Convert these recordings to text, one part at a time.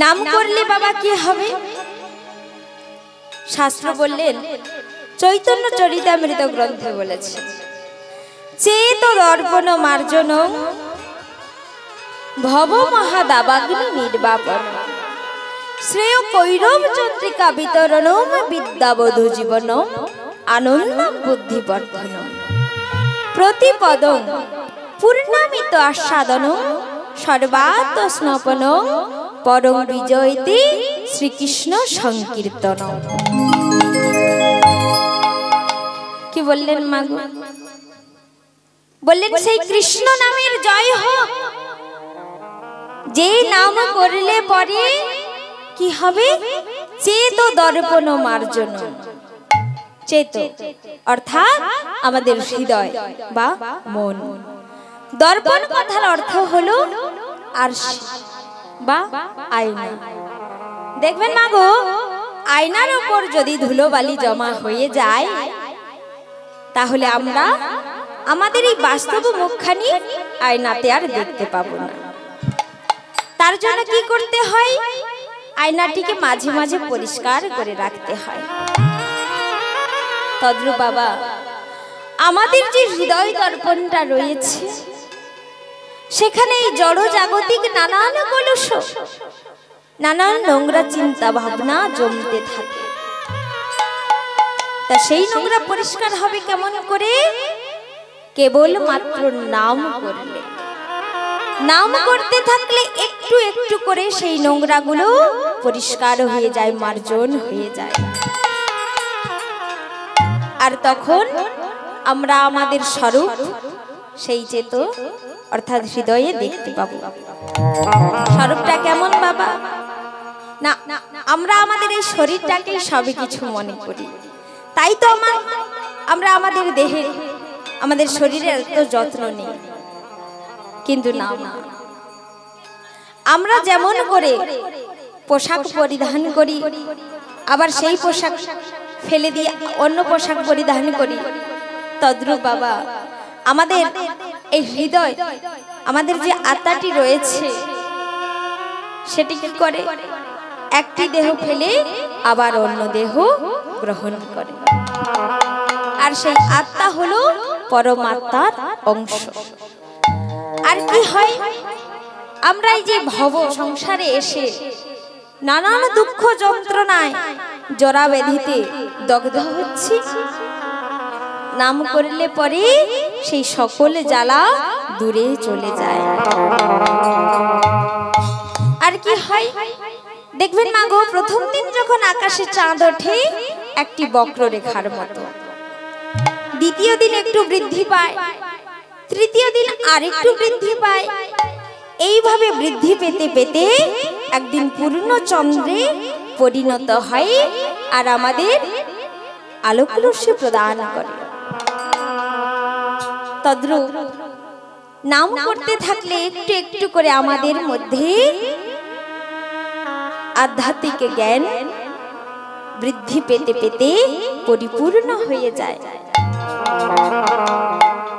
নাম করলে বাবা কি হবে? শাস্ত্র বললেন, চৈতন্য চরিতামৃত গ্রন্থে বলেছে, চেত দর্পণ মার্জন ভব মহাদাবাগ্নি নির্বাপন শ্রেয় কৈরব চন্দ্রিকা বিতরণ বিদ্যাবধূ জীবন আনন্দম বুদ্ধিবর্ধন প্রতিপদং পূর্ণামিত আস্বাদন সর্বাত্ম স্নপন পরম বিজয়তে শ্রীকৃষ্ণ সংকীর্তন। কি বললেন মাগো? বললেন সেই কৃষ্ণ নামের জয় হোক, যে নাম করলে পরে কি হবে? চেত দর্পণ মার্জন। চেত অর্থাৎ আমাদের হৃদয় বা মন। দর্পণ কথার অর্থ হলো আরশি বা আয়না। দেখবেন মাগো, আয়নার উপর যদি ধুলোবালি জমা হয়ে যায়, তাহলে আমরা আমাদের এই বাস্তব মুখখানি আয়নাতে আর দেখতে পাবো না। তার জন্য কি করতে হয়? আয়নাটিকে মাঝে মাঝে পরিষ্কার করে রাখতে হয়। তদ্রূপ বাবা, আমাদের যে হৃদয় দর্পণটা রয়েছে, সেখানে এই জড় জাগতিক নানান কলুষ, নানান নোংরা চিন্তা ভাবনা জমতে থাকে। তা সেই নোংরা পরিষ্কার হবে কেমন করে? কেবল মাত্র নাম করলে। নাম করতে থাকলে একটু একটু করে সেই নোংরাগুলো পরিষ্কার হয়ে যায়, মার্জন হয়ে যায়। আর তখন আমরা আমাদের স্বরূপ সেই চেত অর্থাৎ হৃদয়ে দেখতে পাবো। স্বরূপটা কেমন বাবা? না, আমরা আমাদের এই শরীরটাকেই সবই কিছু মনে করি। তাই তো আমরা আমাদের দেহে, আমাদের শরীরের এত যত্ন নিই। কিন্তু না, আমরা যেমন করে পোশাক পরিধান করি, আবার সেই পোশাক ফেলে দিয়ে অন্য পোশাক পরিধান করি, তদ্রূপ বাবা আমাদের এই হৃদয়, আমাদের যে আত্মাটি রয়েছে, সেটি কি করে? একটি দেহ ফেলে আবার অন্য দেহ গ্রহণ করে। আর সেই আত্মা হলো পরমাত্মার অংশ। আর কি হয়? আমরা এই যে ভব সংসারে এসে নানান দুঃখ যন্ত্রণায় জরা ব্যাধিতে দগ্ধ হচ্ছি, নাম করলে পরে সেই সকল জ্বালা দূরে চলে যায়। আর কি হয়? দেখবেন মাগো, প্রথম দিন যখন আকাশে চাঁদ ওঠে একটি বক্ররেখার মতো, দ্বিতীয় দিন একটু বৃদ্ধি পায়, তৃতীয় দিন আরেকটু বৃদ্ধি পায়। এইভাবে বৃদ্ধি পেতে পেতে একদিন পূর্ণ চন্দ্রে পরিণত হয় আর আমাদের আলোক রশ্মি প্রদান করে। তদ্রূপ নাম করতে থাকলে একটু একটু করে আমাদের মধ্যে আধ্যাত্মিক জ্ঞান বৃদ্ধি পেতে পেতে পরিপূর্ণ হয়ে যায়।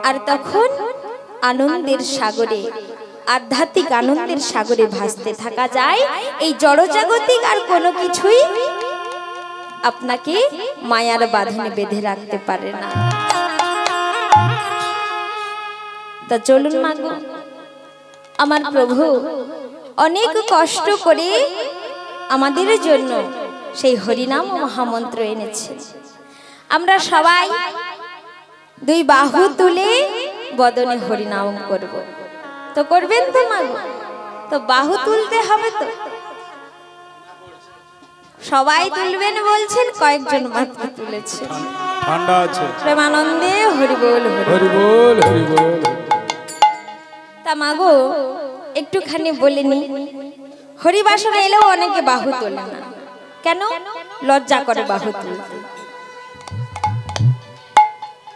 আর তখন আনন্দের সাগরে, আধ্যাত্মিক আনন্দের সাগরে ভাসতে থাকা যায়। এই জড়জাগতিক আর কোনো কিছুই আপনাকে মায়ার বাঁধনে বেঁধে রাখতে পারে না। তা চলুন মাগো, আমার প্রভু অনেক কষ্ট করে আমাদের জন্য সেই হরিনাম মহামন্ত্র এনেছে। আমরা সবাই দুই বাহু তুলে বদনে হরিনাম করব। তো করবেন তো মাগো? তো বাহু তুলতে হবে তো, সবাই তুলবেন বলছেন, কয়েকজন মাত্র তুলেছে। ঠান্ডা আছে, প্রেমানন্দে হরি বল হরি বল হরি বল। তা মাগো একটুখানি বলে নি, হরিবাসরে এলেও অনেকে বাহু তোলে না কেন? লজ্জা করে বাহু তুলতে।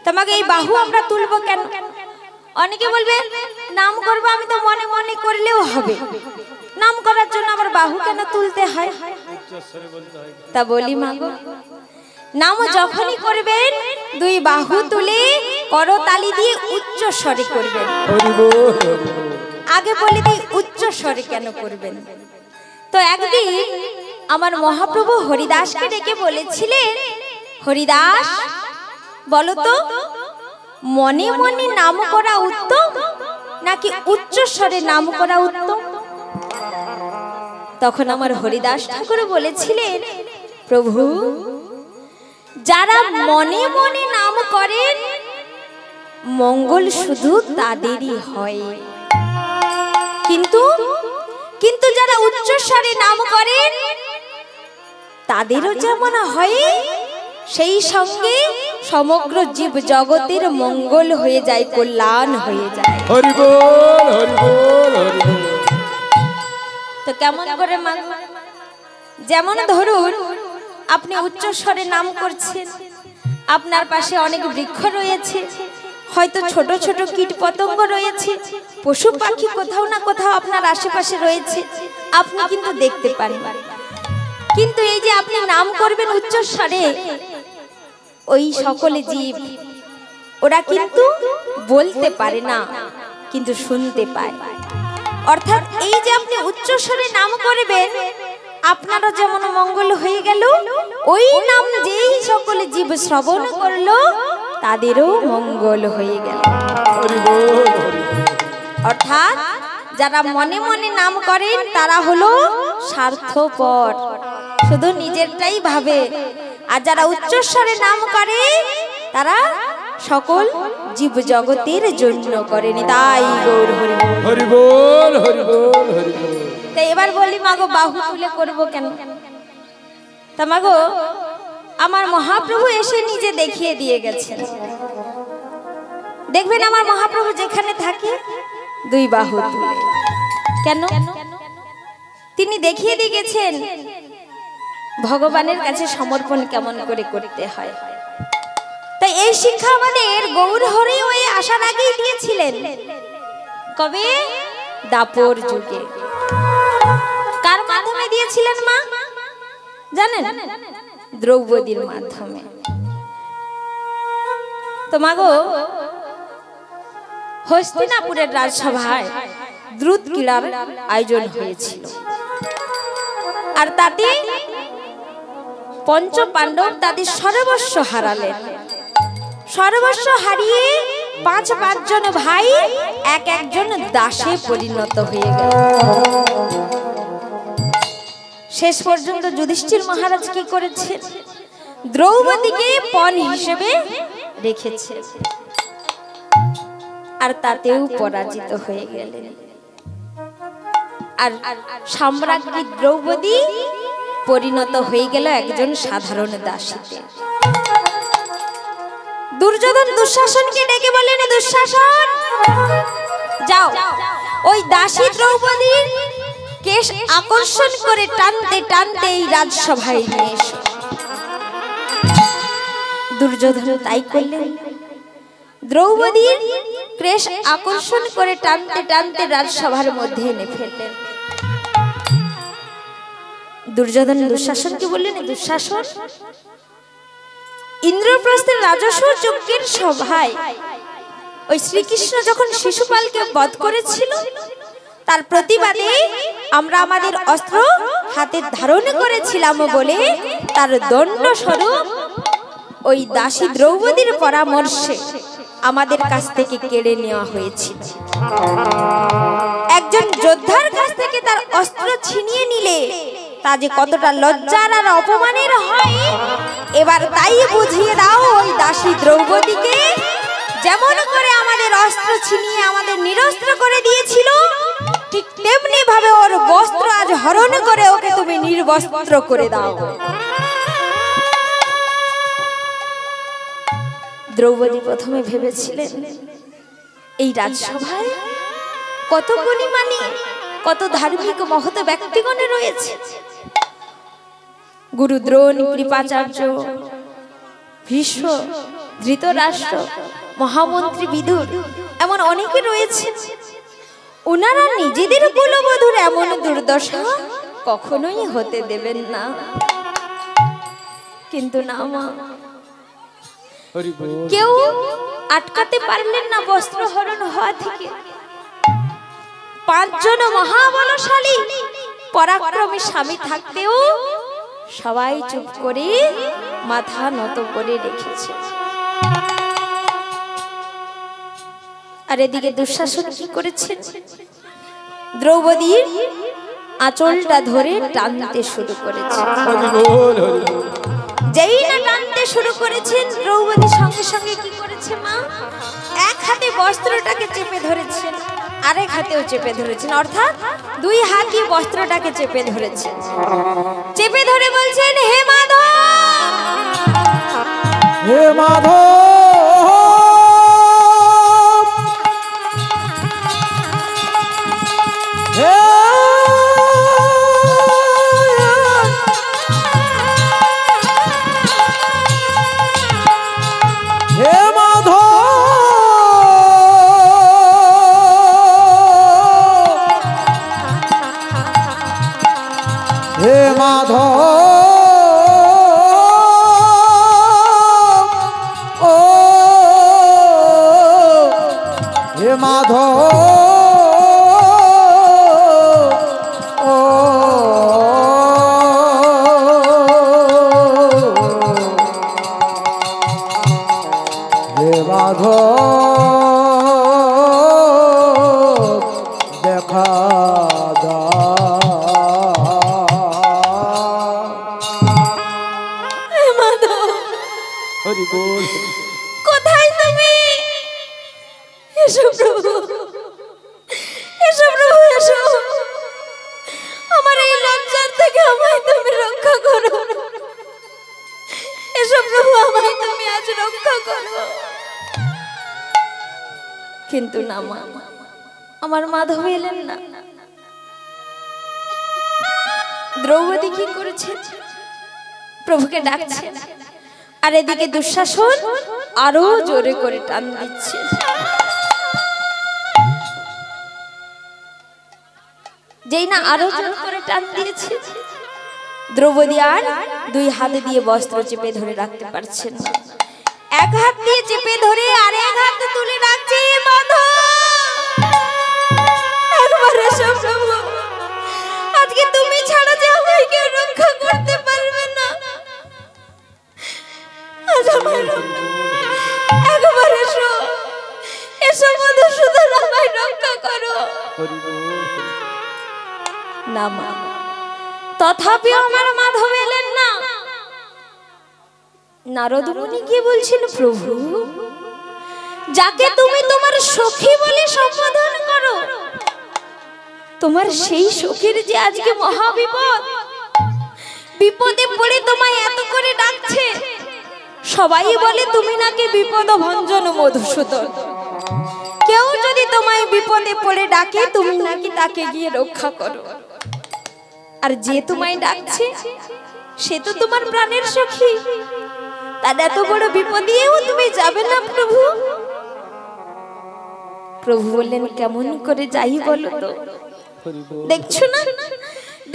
তোমাকে এই বাহু আমরা তুলবো কেন? অনেকে বলবে নাম করবো, আমি তো মনে মনে করলেও হবে, নাম করার জন্য আবার বাহু কেন তুলতে হয়? তা বলি মাগো, নাম যখনই করবেন দুই বাহু তুলে করতালি দিয়ে উচ্চ স্বরে করবেন। আগে বলে দিই উচ্চ স্বরে কেন করবেন? তো একদিন আমার মহাপ্রভু হরিদাসকে ডেকে বলেছিলেন, হরিদাস বলো তো, মনে মনে নাম করা উত্তম নাকি উচ্চ স্বরে নাম করা উত্তম? তখন আমার হরিদাস ঠাকুর বলেছিলেন, প্রভু, যারা মনে মনে নাম করেন মঙ্গল শুধু তাদেরই হয়, কিন্তু যারা উচ্চ স্বরে নাম করেন তাদেরও যেমন হয়, সেই সঙ্গে সমগ্র জীব জগতের মঙ্গল হয়ে যায়, কল্যাণ হয়ে যায়। হরি বল, হরি বল, হরি বল। তো কেমন করে যেমন ধরুন আপনি উচ্চ স্বরে নাম করছেন, আপনার পাশে অনেক বৃক্ষ রয়েছে, হয়তো ছোট ছোট কীট পতঙ্গ রয়েছে, পশু পাখি কোথাও না কোথাও আপনার আশেপাশে রয়েছে, আপনি কিন্তু দেখতে পান। কিন্তু এই যে আপনি নাম করবেন উচ্চ স্বরে, ওই সকলে জীব ওরা কিন্তু বলতে পারে না, কিন্তু শুনতে পায়। অর্থাৎ এই যে আপনি উচ্চ স্বরে নাম করবেন, আপনারও যেমন মঙ্গল হয়ে গেল, ওই নাম যেই সকলে জীব শ্রবণ করলো তাদেরও মঙ্গল হয়ে গেল। অর্থাৎ যারা মনে মনে নাম করেন তারা হলো স্বার্থপর, শুধু নিজেরটাই ভাবে। আর যারা উচ্চস্বরে নাম করে তারা সকল জীব জগতের জন্য করেন। তাই গৌর হরি বল, হরি বল, হরি বল, হরি বল। তাই এবার বলি, মাগো বাহু তুলে করবো কেন? তা মাগো, আমার মহাপ্রভু এসে নিজে দেখিয়ে দিয়ে গেছেন। দেখবেন আমার মহাপ্রভু যেখানে থাকে দুই বাহু তুলে। কেন? তিনি দেখিয়ে দিয়ে গেছেন ভগবানের কাছে সমর্পণ কেমন করে করতে হয়। তাই এই শিক্ষা আমাদের গৌর হরি হয়ে আসার আগেই দিয়েছিলেন। কবে? দাপর যুগে। কার মাধ্যমে দিয়েছিলেন মা জানেন? দ্রৌপদীর মাধ্যমে। তো মাগো, হস্তিনাপুরের রাজসভায় দ্রুত ক্রীড়ার আয়োজন হয়েছিল, আর তাতে পঞ্চ পাণ্ডব তাদের সর্বস্ব হারালেন। সর্বস্ব হারিয়ে পাঁচজন ভাই একজন দাসে পরিণত হয়ে গেল। শেষ পর্যন্ত যুধিষ্ঠির মহারাজ কি করেছে? দ্রৌপদীকে পণ হিসেবে রেখেছে, আর তাতেও পরাজিত হয়ে গেলেন। আর সম্রাজ্ঞী দ্রৌপদী পরিণত হয়ে গেল একজন সাধারণ দাসীতে। দুর্যোধন দুঃশাসনকে ডেকে বলেন, দুঃশাসন, যাও ওই দাসী দ্রৌপদীর কেশ আকর্ষণ করে টানতে টানতে এই রাজসভায় নিয়ে এসো। দুর্যোধন তাই করলেন। দ্রৌপদীর কেশ আকর্ষণ করে টানতে টানতে রাজসভার মধ্যে এনে ফেললেন। দুর্যোধন দুঃশাসনকে বললেন, দুঃশাসন, ইন্দ্রপ্রস্থের রাজস্ব যজ্ঞের সভায় ওই শ্রীকৃষ্ণ যখন শিশুপালকে বধ করেছিল, তার প্রতিবাদে আমরা আমাদের অস্ত্র হাতে ধারণ করেছিলাম বলে তার দণ্ড স্বরূপ ওই দাসী দ্রৌপদীর পরামর্শে আমাদের কাছ থেকে কেড়ে নেওয়া হয়েছিল। একজন যোদ্ধার কাছ থেকে তার অস্ত্র ছিনিয়ে নিলে তা যে কতটা লজ্জার আর অপমানের হয়, এবার তাই বুঝিয়ে দাও ওই দাসী দ্রৌপদীকে। যেমন করে আমাদের অস্ত্র ছিনিয়ে আমাদের নিরস্ত্র করে দিয়েছিল, ঠিক তেমনি ভাবে ওর বস্ত্র আজ হরণ করে ওকে তুমি নির্বস্ত্র করে দাও। দ্রৌপদী প্রথমে ভেবেছিলেন এই রাজসভায় কত গণিমানি, কত ধার্মিক মহৎ ব্যক্তিগণ রয়েছে, গুরু দ্রোণ, কৃপাচার্য, ভীষ্ম, ধৃতরাষ্ট্র, মহামন্ত্রী বিদুর, এমন অনেকে রয়েছে। ওনারা নিজেদের কুলবধূর এমন দুর্দশা কখনোই হতে দেবেন না। কিন্তু না মা, কেউ আটকাতে পারলেন না বস্ত্র হরণ হওয়া থেকে। পাঁচজন মহাবলশালী পরাক্রমী স্বামী থাকতেও সবাই চুপ করে মাথা নত করে রেখেছে। আর এদিকে দুঃশাসন কি করেছে? দ্রৌপদীর আঁচলটা ধরে টানতে শুরু করেছে। যেই না টানতে শুরু করেছেন, দ্রৌপদী সঙ্গে সঙ্গে কি করেছে মা? এক হাতে বস্ত্রটাকে চেপে ধরেছেন, আরেক হাতেও চেপে ধরেছেন, অর্থাৎ দুই হাতই বস্ত্রটাকে চেপে ধরেছেন। চেপে ধরে বলছেন, হে মাধব, হে মাধব, হে মাধব, ও হে মাধব, ও হে মাধব, দেখা কোথায় তুমি? এসো প্রভু, এসো প্রভু, এসো। আমার এই লজ্জার থেকে আমায় তুমি রক্ষা করো। এসো প্রভু, আমায় তুমি আজ রক্ষা করো। কিন্তু না মা, আমার মাধব এলেন না। দ্রৌপদী কি করেছে? প্রভুকে ডাকছে, আর এদিকে দুঃশাসন আরো জোরে করে টান দিচ্ছে। যেই না আরো জোরে করে টান দিয়েছে, দ্রৌপদী আর দুই হাতে দিয়ে বস্ত্র চেপে ধরে রাখতে পারছেন না। এক হাত দিয়ে চেপে ধরে আর এক হাত তুলে রাখছে। একবার এসো প্রভু, আজকে তুমি ছাড়া যে আমায় কেউ রক্ষা করতে পারবে না। একবার এসো, এসো মধুসূদন, আমায় রক্ষা করো। না মা, তথাপিও আমার মাধব এলেন না। নারদ মুনি গিয়ে বলছেন, প্রভু, যাকে তুমি তোমার সখী বলে সম্বোধন করো, তোমার সেই সখীর যে আজকে মহাবিপদ, বিপদে পড়ে তোমায় এত করে ডাকছে। সবাই বলে তুমি নাকি বিপদ ভঞ্জন মধুসূদন। কেউ যদি তোমায় বিপদে পড়ে ডাকে, তুমি নাকি তাকে গিয়ে রক্ষা করো। আর যে তোমায় ডাকছে সে তো তোমার প্রাণের সখী, তার এত বড় বিপদেও তুমি যাবে না প্রভু। প্রভু বললেন, কেমন করে যাই বলো তো? দেখছো না,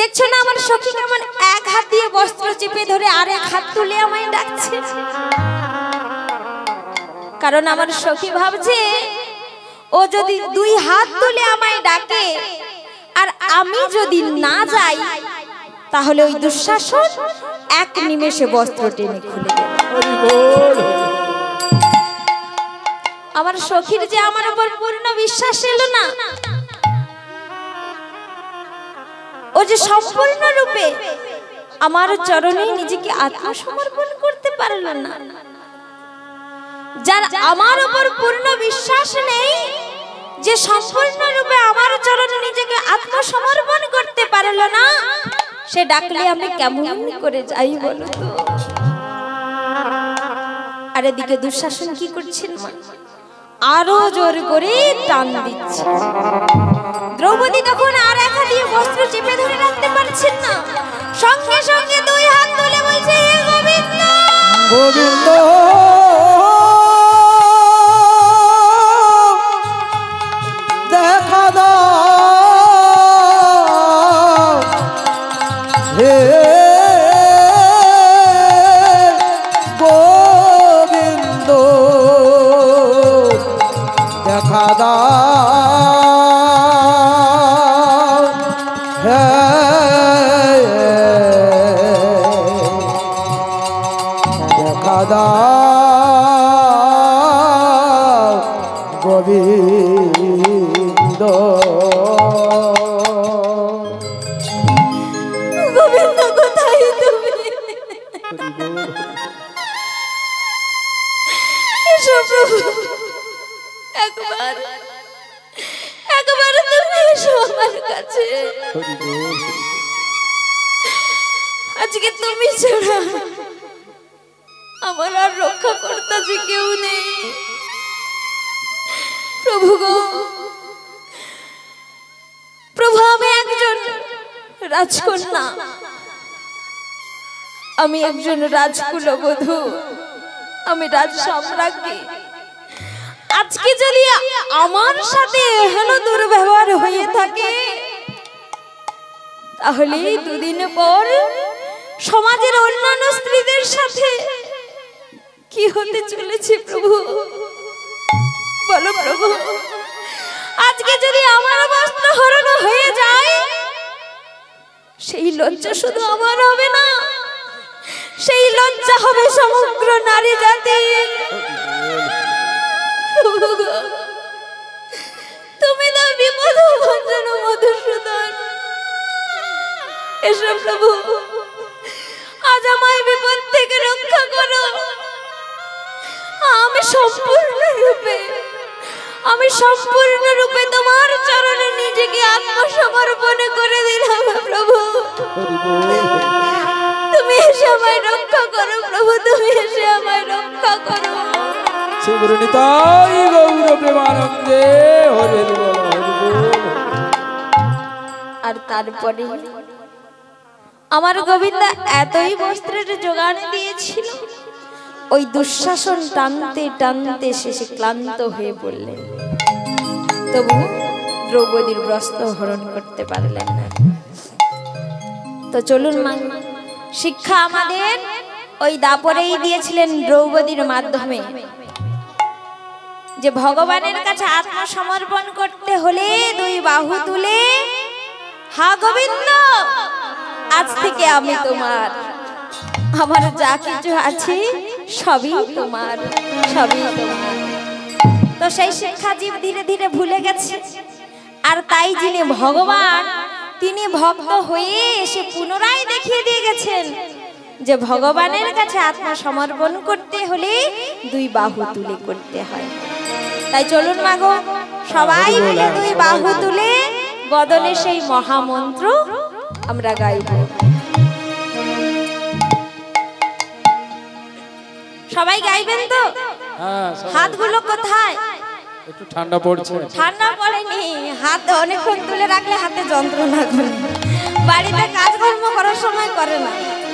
দেখছো না আমার সখী কেমন এক হাত দিয়ে বস্ত্র চেপে ধরে আরেক হাত তুলে আমায় ডাকছে। কারণ আমার সখী ভাবছে, ও যদি দুই হাত তুলে আমায় ডাকে আর আমি যদি না যাই, তাহলে ওই দুঃশাসন এক নিমেষে বস্ত্র টেনে খুলে দেবে। আমার সখীর যে আমার উপর পূর্ণ বিশ্বাস এলো না, ও যে সম্পূর্ণ রূপে আমার চরণে নিজেকে আত্মসমর্পণ করতে পারল না, যার আমার উপর পূর্ণ বিশ্বাস নেই, যে সম্পূর্ণ রূপে আমার চরণে নিজেকে আত্মসমর্পণ করতে পারল না, সে ডাকলে আমি কেমন করে যাই বলো তো? আর এদিকে দুঃশাসন কি করছেন? আরো জোর করে টান দিচ্ছে। দ্রৌপদী তখন আর এক হাত দিয়ে বস্ত্র চেপে ধরে রাখতে পারছেন না, সঙ্গে সঙ্গে দুই হাত তুলে বলছে, হে গোবিন্দ, গোবিন্দ, দেখা দাও, হে গোবিন্দ, দেখা দাও, হে গোবিন্দ কোথায় তুমি? এসো প্রভু, একবার একবার তুমি এসো আমার কাছে। আজকে তুমি ছাড়া আমার আর রক্ষা কর্তা যে কেউ নেই। প্রভু গো, প্রভু আমি একজন রাজকন্যা, আমি একজন রাজকুলবধূ, আমি রাজ সম্রাজ্ঞী। আজকে যদি আমার সাথে এহেন দুর্ব্যবহার হয়ে থাকে, তাহলে দুদিন পর সমাজের অন্যান্য স্ত্রীদের সাথে কি হতে চলেছে প্রভু বলো প্রভু। আজকে যদি আমার বস্ত্র হরণ হয়ে যায়, সেই লজ্জা শুধু আমার হবে না, সেই লজ্জা হবে সমগ্র নারী জাতির। তুমি তো বিপদ ভঞ্জন মধুসূদন, এসো প্রভু, আজ আমায় বিপদ থেকে রক্ষা করো। আমি সম্পূর্ণ রূপে তোমার চরণে নিজেকে আত্মসমর্পণ করে দিলাম প্রভু। তুমি এসে আমায় রক্ষা করো প্রভু, তুমি এসে আমায় রক্ষা করো। শ্রী গুরু নিতাই গৌর প্রেমানন্দে হরি বল হরি বল। আর তারপরে আমার গোবিন্দ এতই বস্ত্রের যোগান দিয়েছিল, ওই দুঃশাসন টানতে টানতে শেষে ক্লান্ত হয়ে পড়লেন, তবু দ্রৌপদীর বস্ত্র হরণ করতে পারলেন না। তো চলুন মা, শিক্ষা আমাদের ওই দাপরেই দিয়েছিলেন দ্রৌপদীর মাধ্যমে, যে ভগবানের কাছে আত্মসমর্পণ করতে হলে দুই বাহু তুলে, হা গোবিন্দ আজ থেকে আমি তোমার, আমার যা কিছু আছে সবই তোমার, সবই তোমার। তো সেই শিক্ষা জীব ধীরে ধীরে ভুলে গেছে। আর তাই যিনি ভগবান, তিনি ভক্ত হয়ে এসে পুনরায় দেখিয়ে দিয়ে গেছেন যে ভগবানের কাছে আত্মসমর্পণ করতে হলে দুই বাহু তুলে করতে হয়। তাই চলুন মাগো, সবাই মিলে দুই বাহু তুলে বদনে সেই মহামন্ত্র আমরা গাইব। সবাই গাইবেন তো? হাতগুলো কোথায়? একটু ঠান্ডা পড়ছে। ঠান্ডা পড়েনি, হাত অনেকক্ষণ তুলে রাখলে হাতে যন্ত্রণা করে, বাড়িতে কাজকর্ম করার সময় করে না।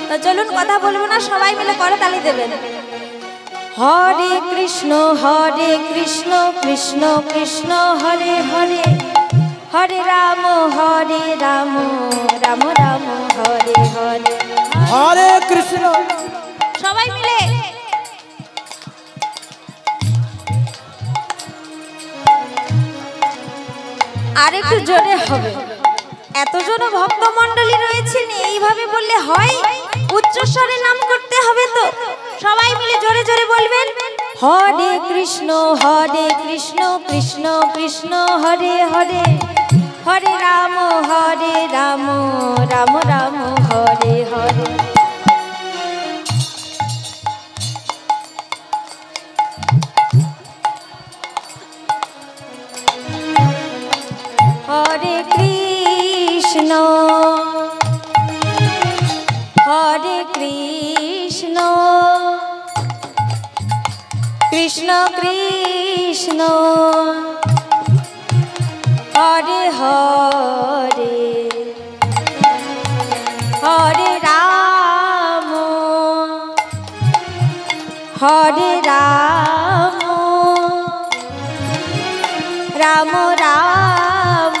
তো চলুন, কথা বলবো না, সবাই মিলে করতালি দেবেন। হরে কৃষ্ণ কৃষ্ণ কৃষ্ণ হরে হরে, হরে রাম রাম রাম হরে হরে। হরে কৃষ্ণ। সবাই মিলে আর একটু জোরে হবে, এতজন ভক্ত মণ্ডলী রয়েছেন, এইভাবে বললে হয়? উচ্চস্বরে নাম করতে হবে। তো সবাই মিলে জোরে জোরে বলবেন, হরে কৃষ্ণ কৃষ্ণ কৃষ্ণ হরে হরে, হরে রাম রাম রাম হরে হরে। হরে কৃষ্ণ কৃষ্ণ কৃষ্ণ হরে হরে, হরে রাম রাম রাম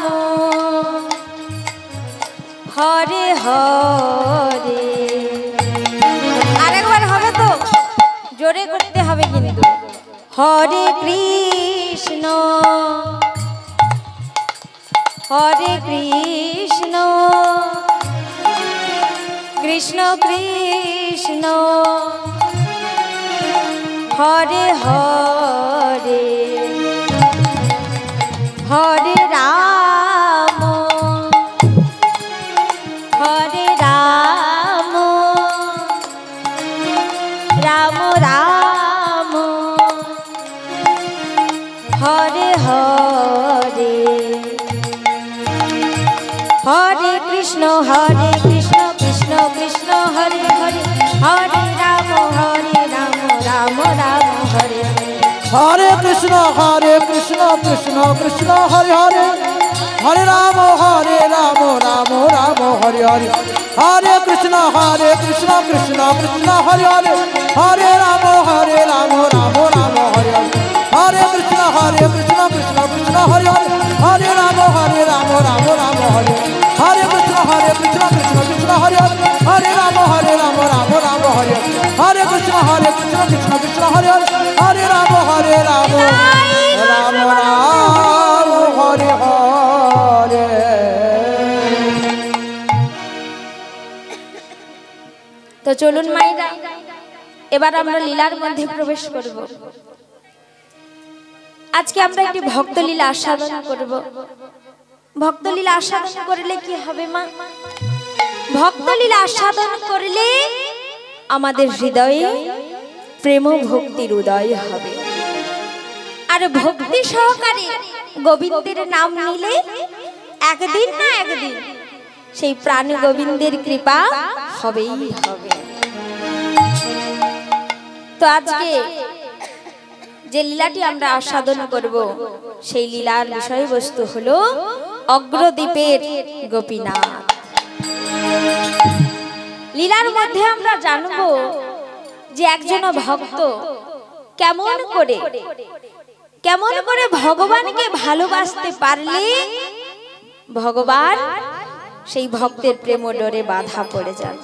হরে হরে। আরেকবার হবে তো? জোরে করতে হবে কিন্তু। হরে কৃষ্ণ কৃষ্ণ কৃষ্ণ হরে হরে, হরে রাম হরে কৃষ্ণ কৃষ্ণ কৃষ্ণ হরে হরে হরে রাম রাম রাম হরে হরে কৃষ্ণ কৃষ্ণ কৃষ্ণ হরে হরে হরে রাম রাম রাম হরে হরে হরে কৃষ্ণ কৃষ্ণ কৃষ্ণ হরে হরে হরে রাম রাম রাম হরে হরে হরে কৃষ্ণ কৃষ্ণ কৃষ্ণ হরে হরে হরে রাম রাম হরে হরে কৃষ্ণ কৃষ্ণ কৃষ্ণ হরে হরে হরে রাম রাম হরে হরে কৃষ্ণ কৃষ্ণ কৃষ্ণ হরে হরে হরে রাম রাম রাম হরে হরে। তো চলুন মায়েরা, এবার আমরা লীলার মধ্যে প্রবেশ করব। আজকে আমরা একটি ভক্তলীলা আস্বাদন করব। ভক্তলীলা আস্বাদন করলে কি হবে মা? ভক্তলীলা আস্বাদন করলে আমাদের হৃদয়ে প্রেম ভক্তির উদয় হবে। আর ভক্তি সহকারে গোবিন্দের নাম নিলে একদিন না একদিন সেই প্রাণ গোবিন্দের কৃপা হবেই হবে। তো আজকে যে লীলাটি আমরা আস্বাদন করব, সেই লীলার বিষয়বস্তু হলো অগ্রদ্বীপের গোপীনাথ। লীলার মধ্যে আমরা জানব যে একজন ভক্ত কেমন করে ভগবানকে ভালোবাসতে পারলে ভগবান সেই ভক্তের প্রেম ডোরে বাধা পড়ে যায়,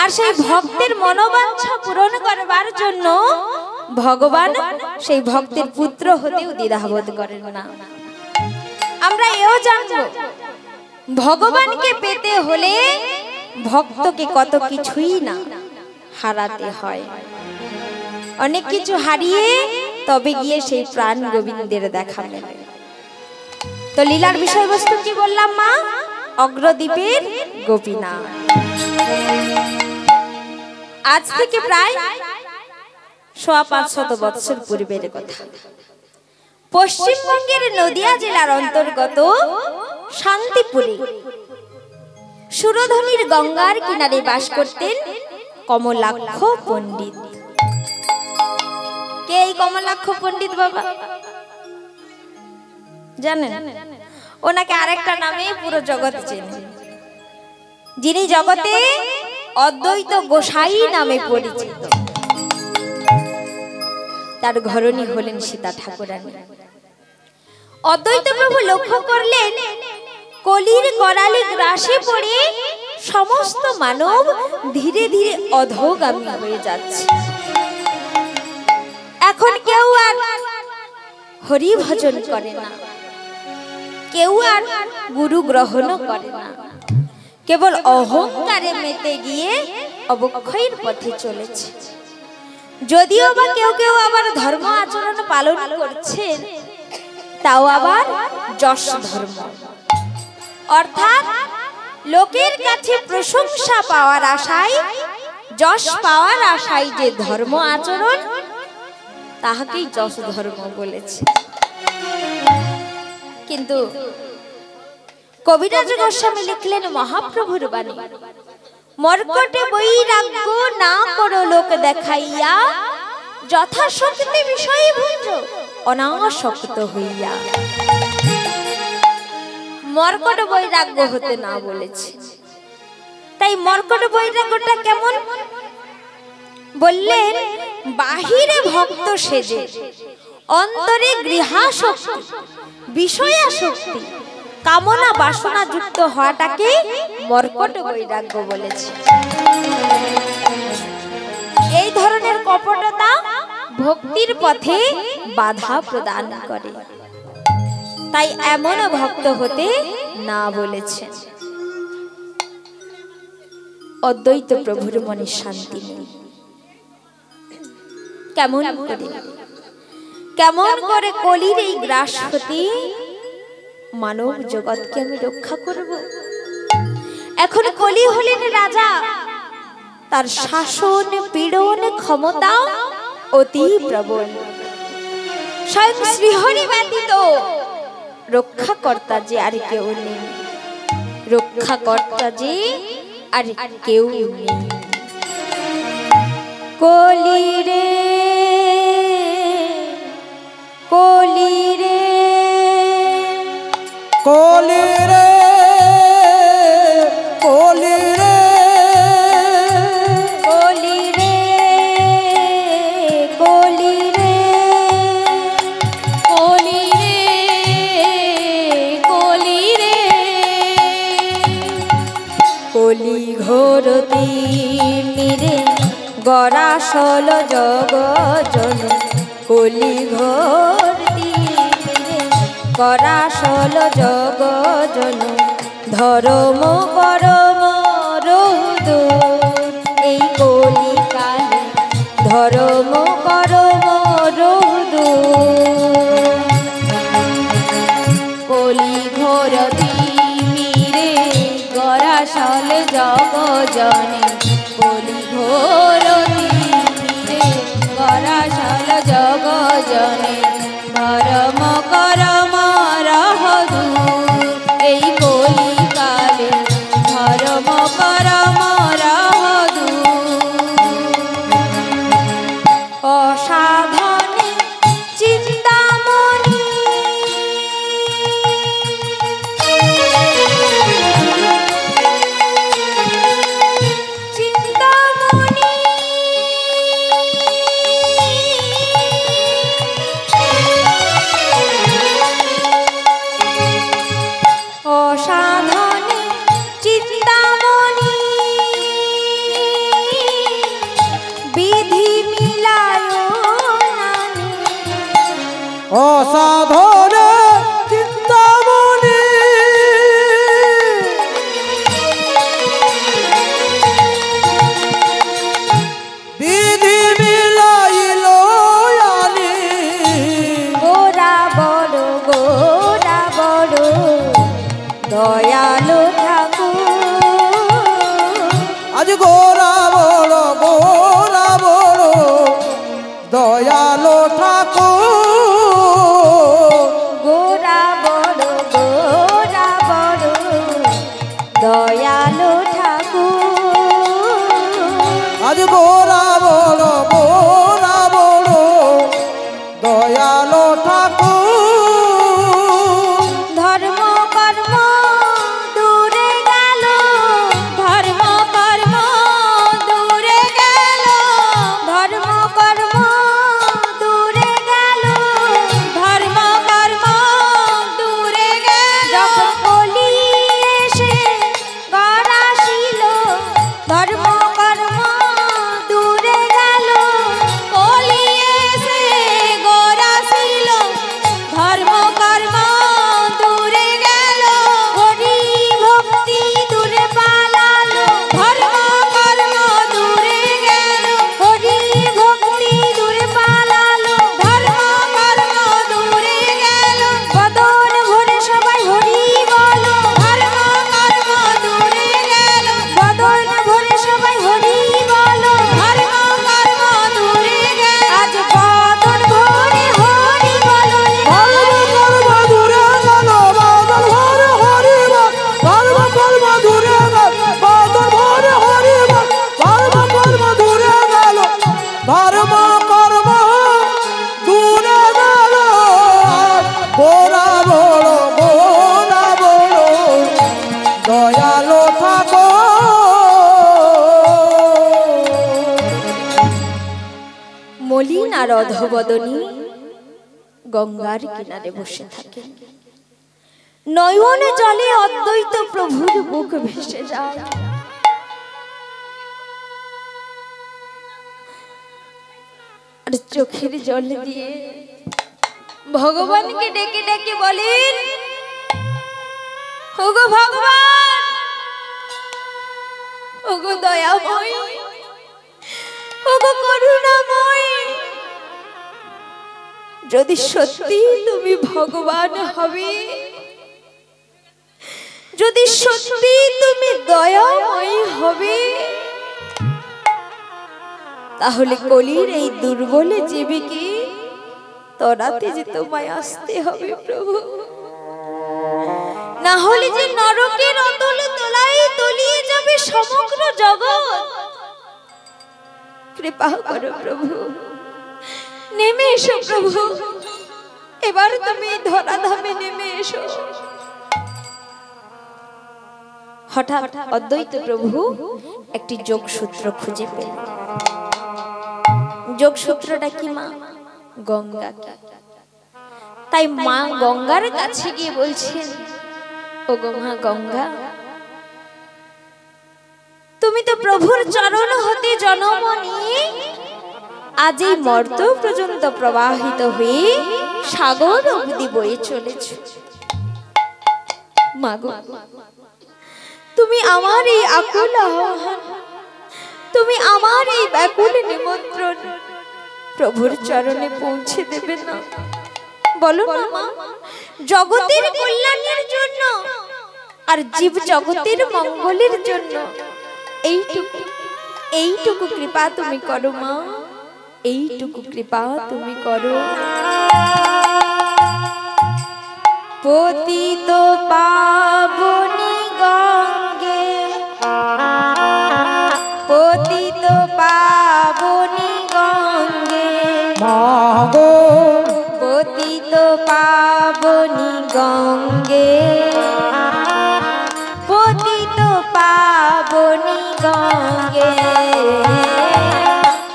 আর সেই ভক্তের মনোবাঞ্ছা পূরণ করবার জন্য ভগবান সেই ভক্তের পুত্র হতেও দ্বিধাবোধ করেন না। আমরা এও জানব ভগবানকে পেতে হলে ভক্তকে কত কিছুই না হারাতে হয়। অনেক কিছু হারিয়ে তবে গিয়ে সেই প্রাণ গোবিন্দের দেখা মেলে। তো লীলার বিষয়বস্তু কি বললাম মা? অগ্রদ্বীপের গোপীনাথ। আজ থেকে প্রায় ৫৫০ বছর পূর্বের কথা। পশ্চিমবঙ্গের নদিয়া জেলার অন্তর্গত শান্তিপুরে সুরধনির গঙ্গার কিনারে বাস করতেন কমলাক্ষ পণ্ডিত। কে এই কমলাক্ষ পণ্ডিত বাবা জানেন? ওনাকে আরেকটা নামে পুরো জগৎ চেনে, যিনি জগতে অদ্বৈত গোসাই নামে পরিচিত। তার ঘরণী হলেন সীতা ঠাকুরানী। অদ্বৈত প্রভু লক্ষ্য করলেন কলির করালে গ্রাসে পড়ে সমস্ত মানব ধীরে ধীরে অধোগামী হয়ে যাচ্ছে। এখন কেউ আর হরি ভজন করে না, কেউ আর গুরু গ্রহণও করে না, কেবল অহংকারে মেতে গিয়ে অবক্ষয়ের পথে চলেছে। যদিও বা কেউ কেউ আবার ধর্ম আচরণ পালন করছেন, তাও আবার যশ ধর্ম, অর্থাৎ লোকের কাছে প্রশংসা পাওয়ার আশায়, যশ পাওয়ার আশায় যে ধর্ম আচরণ, তাহাকেই যশ ধর্ম বলেছে। কিন্তু কবিরাজ গোস্বামী লিখলেন মহাপ্রভুর বাণী, মর্কটে বৈরাগ্য না করো লোক দেখাইয়া, যথাশক্তি বিষয় ভুঞ্জ অনাসক্ত হইয়া। মর্কট বৈরাগ্য হতে না বলেছে। তাই মর্কট বৈরাগ্যটা কেমন বললেন? বাহিরে ভক্ত সেজে অন্তরে গৃহাসক্তি, বিষয়াসক্তি, কামনা বাসনা যুক্ত হওয়াটাকে মর্কট বৈরাগ্য বলেছে। এই ধরনের কপটতা ভক্তির পথে বাধা প্রদান করে, তাই এমন ভক্ত হতে না বলেছে। অদ্বৈত প্রভুর মনে শান্তি নেই। কেমন করে কলির এই গ্রাস হতে মানব জগৎকে আমি রক্ষা করব? এখন কলি হলেন রাজা, তার শাসন পীড়ন ক্ষমতা অতি প্রবল। স্বয়ং শ্রীহরি ব্যতীত রক্ষাকর্তা যে আর কেউ নেই। রক্ষাকর্তা যে আর কেউ নেই। কলি রে কলি রে কলি রে কলি রে কলি রে কলি রে কলি রে কলি রে কলি ঘোর তিমিরে গরাসল জগজন কলি ঘোর তিমিরে গরাসল জগজন ধর্ম করম রহুদূর এই কলিকালে ধর্ম করম রহুদূর কলি ঘোর তিমিরে গরাসল জগজনে কলি ঘোর তিমিরে গরাসল জগজনে ধর্ম করম রহুদূর এই কলিকালে ধর্ম করম রহুদূর অসাধনে চিন্তামণি চিন্তামণি অসাধনে চিন্তামণি বিধি মিলায় নানি অসাধন চিন্তামণি বিধি মিলাইল আনি গোরা বড় দয়ালু ঠাকুর আজ গোরা বড় দয়ালো ঠাকুর গোরা বড় দয়ালু ঠাকুর আজ গোরা বড় দয়ালো ঠাকুর ধর্ম কর্ম দূরে গেল ধর্ম কর্ম দূরে গেল ধর্ম কর্ম দূরে গেল ধর্ম কর্ম দূরে গেল যখন কলি এসে গড়াছিল ধর্ম কর্ম দূরে গেল কলি এসে গড়াছিল ধর্ম কর্ম দূরে গেল হরি ভক্তি দূরে পালালো ধর্ম কর্ম দূরে গেল হরি ভক্তি দূরে পালালো ধর্ম কর্ম দূরে গেল বদন ভরে সবাই হরি বলো ধর্ম কর্ম দূরে গেল বদন ভরে সবাই হরি বলো ধর্ম কর্ম দূরে গেল আজ বদন ভরে হরি বলো ধর্ম কর্ম দূরে গেল গোরা বড় দয়ালো ঠাকুর মলিন আর অধবদনী গঙ্গার কিনারে বসে থাকে নয়ন জলে অদ্বৈত প্রভুর বুক ভেসে যায় আর চোখের জল দিয়ে ভগবানকে ডেকে ডেকে বলেন ওগো ভগবান ওগো দয়াময় ওগো করুণাময় যদি সত্যি তুমি ভগবান হবে যদি সত্যি তুমি দয়াময় হবে তাহলে কলির এই দুর্বল জীবকে তরাতে যে তোমায় আসতে হবে প্রভু না হলে যে নরকের অতল তলায় তলিয়ে যাবে সমগ্র জগৎ। কৃপা করো প্রভু, নেমে এসো প্রভু, এবার তুমি ধরাধামে নেমে এসো। হঠাৎ অদ্বৈত প্রভু একটি যোগসূত্র খুঁজে পেলেন। যোগসূত্রটা কি মা? গঙ্গা। তাই মা গঙ্গার কাছে গিয়ে বলছেন, ও গো মা গঙ্গা, তুমি তো প্রভুর চরণ হতে জন্ম নিয়ে আজ এই মর্ত পর্যন্ত প্রবাহিত হয়ে সাগর অবধি বয়ে চলেছ। মাগো, তুমি আমার এই আকুল আহ্বান, তুমি আমার এই ব্যাকুল নিমন্ত্রণ প্রভুর চরণে পৌঁছে দেবে না? বলো না মা, জগতের কল্যাণের জন্য আর জীব জগতের মঙ্গলের জন্য এইটুকু কৃপা তুমি করো মা, এইটুকু কৃপা তুমি করো। পতিত পাবনী গঙ্গে, পতিত পাবনী গঙ্গে, মাগো পতিত পাবনী গঙ্গে, পতিত পাবনী গঙ্গে,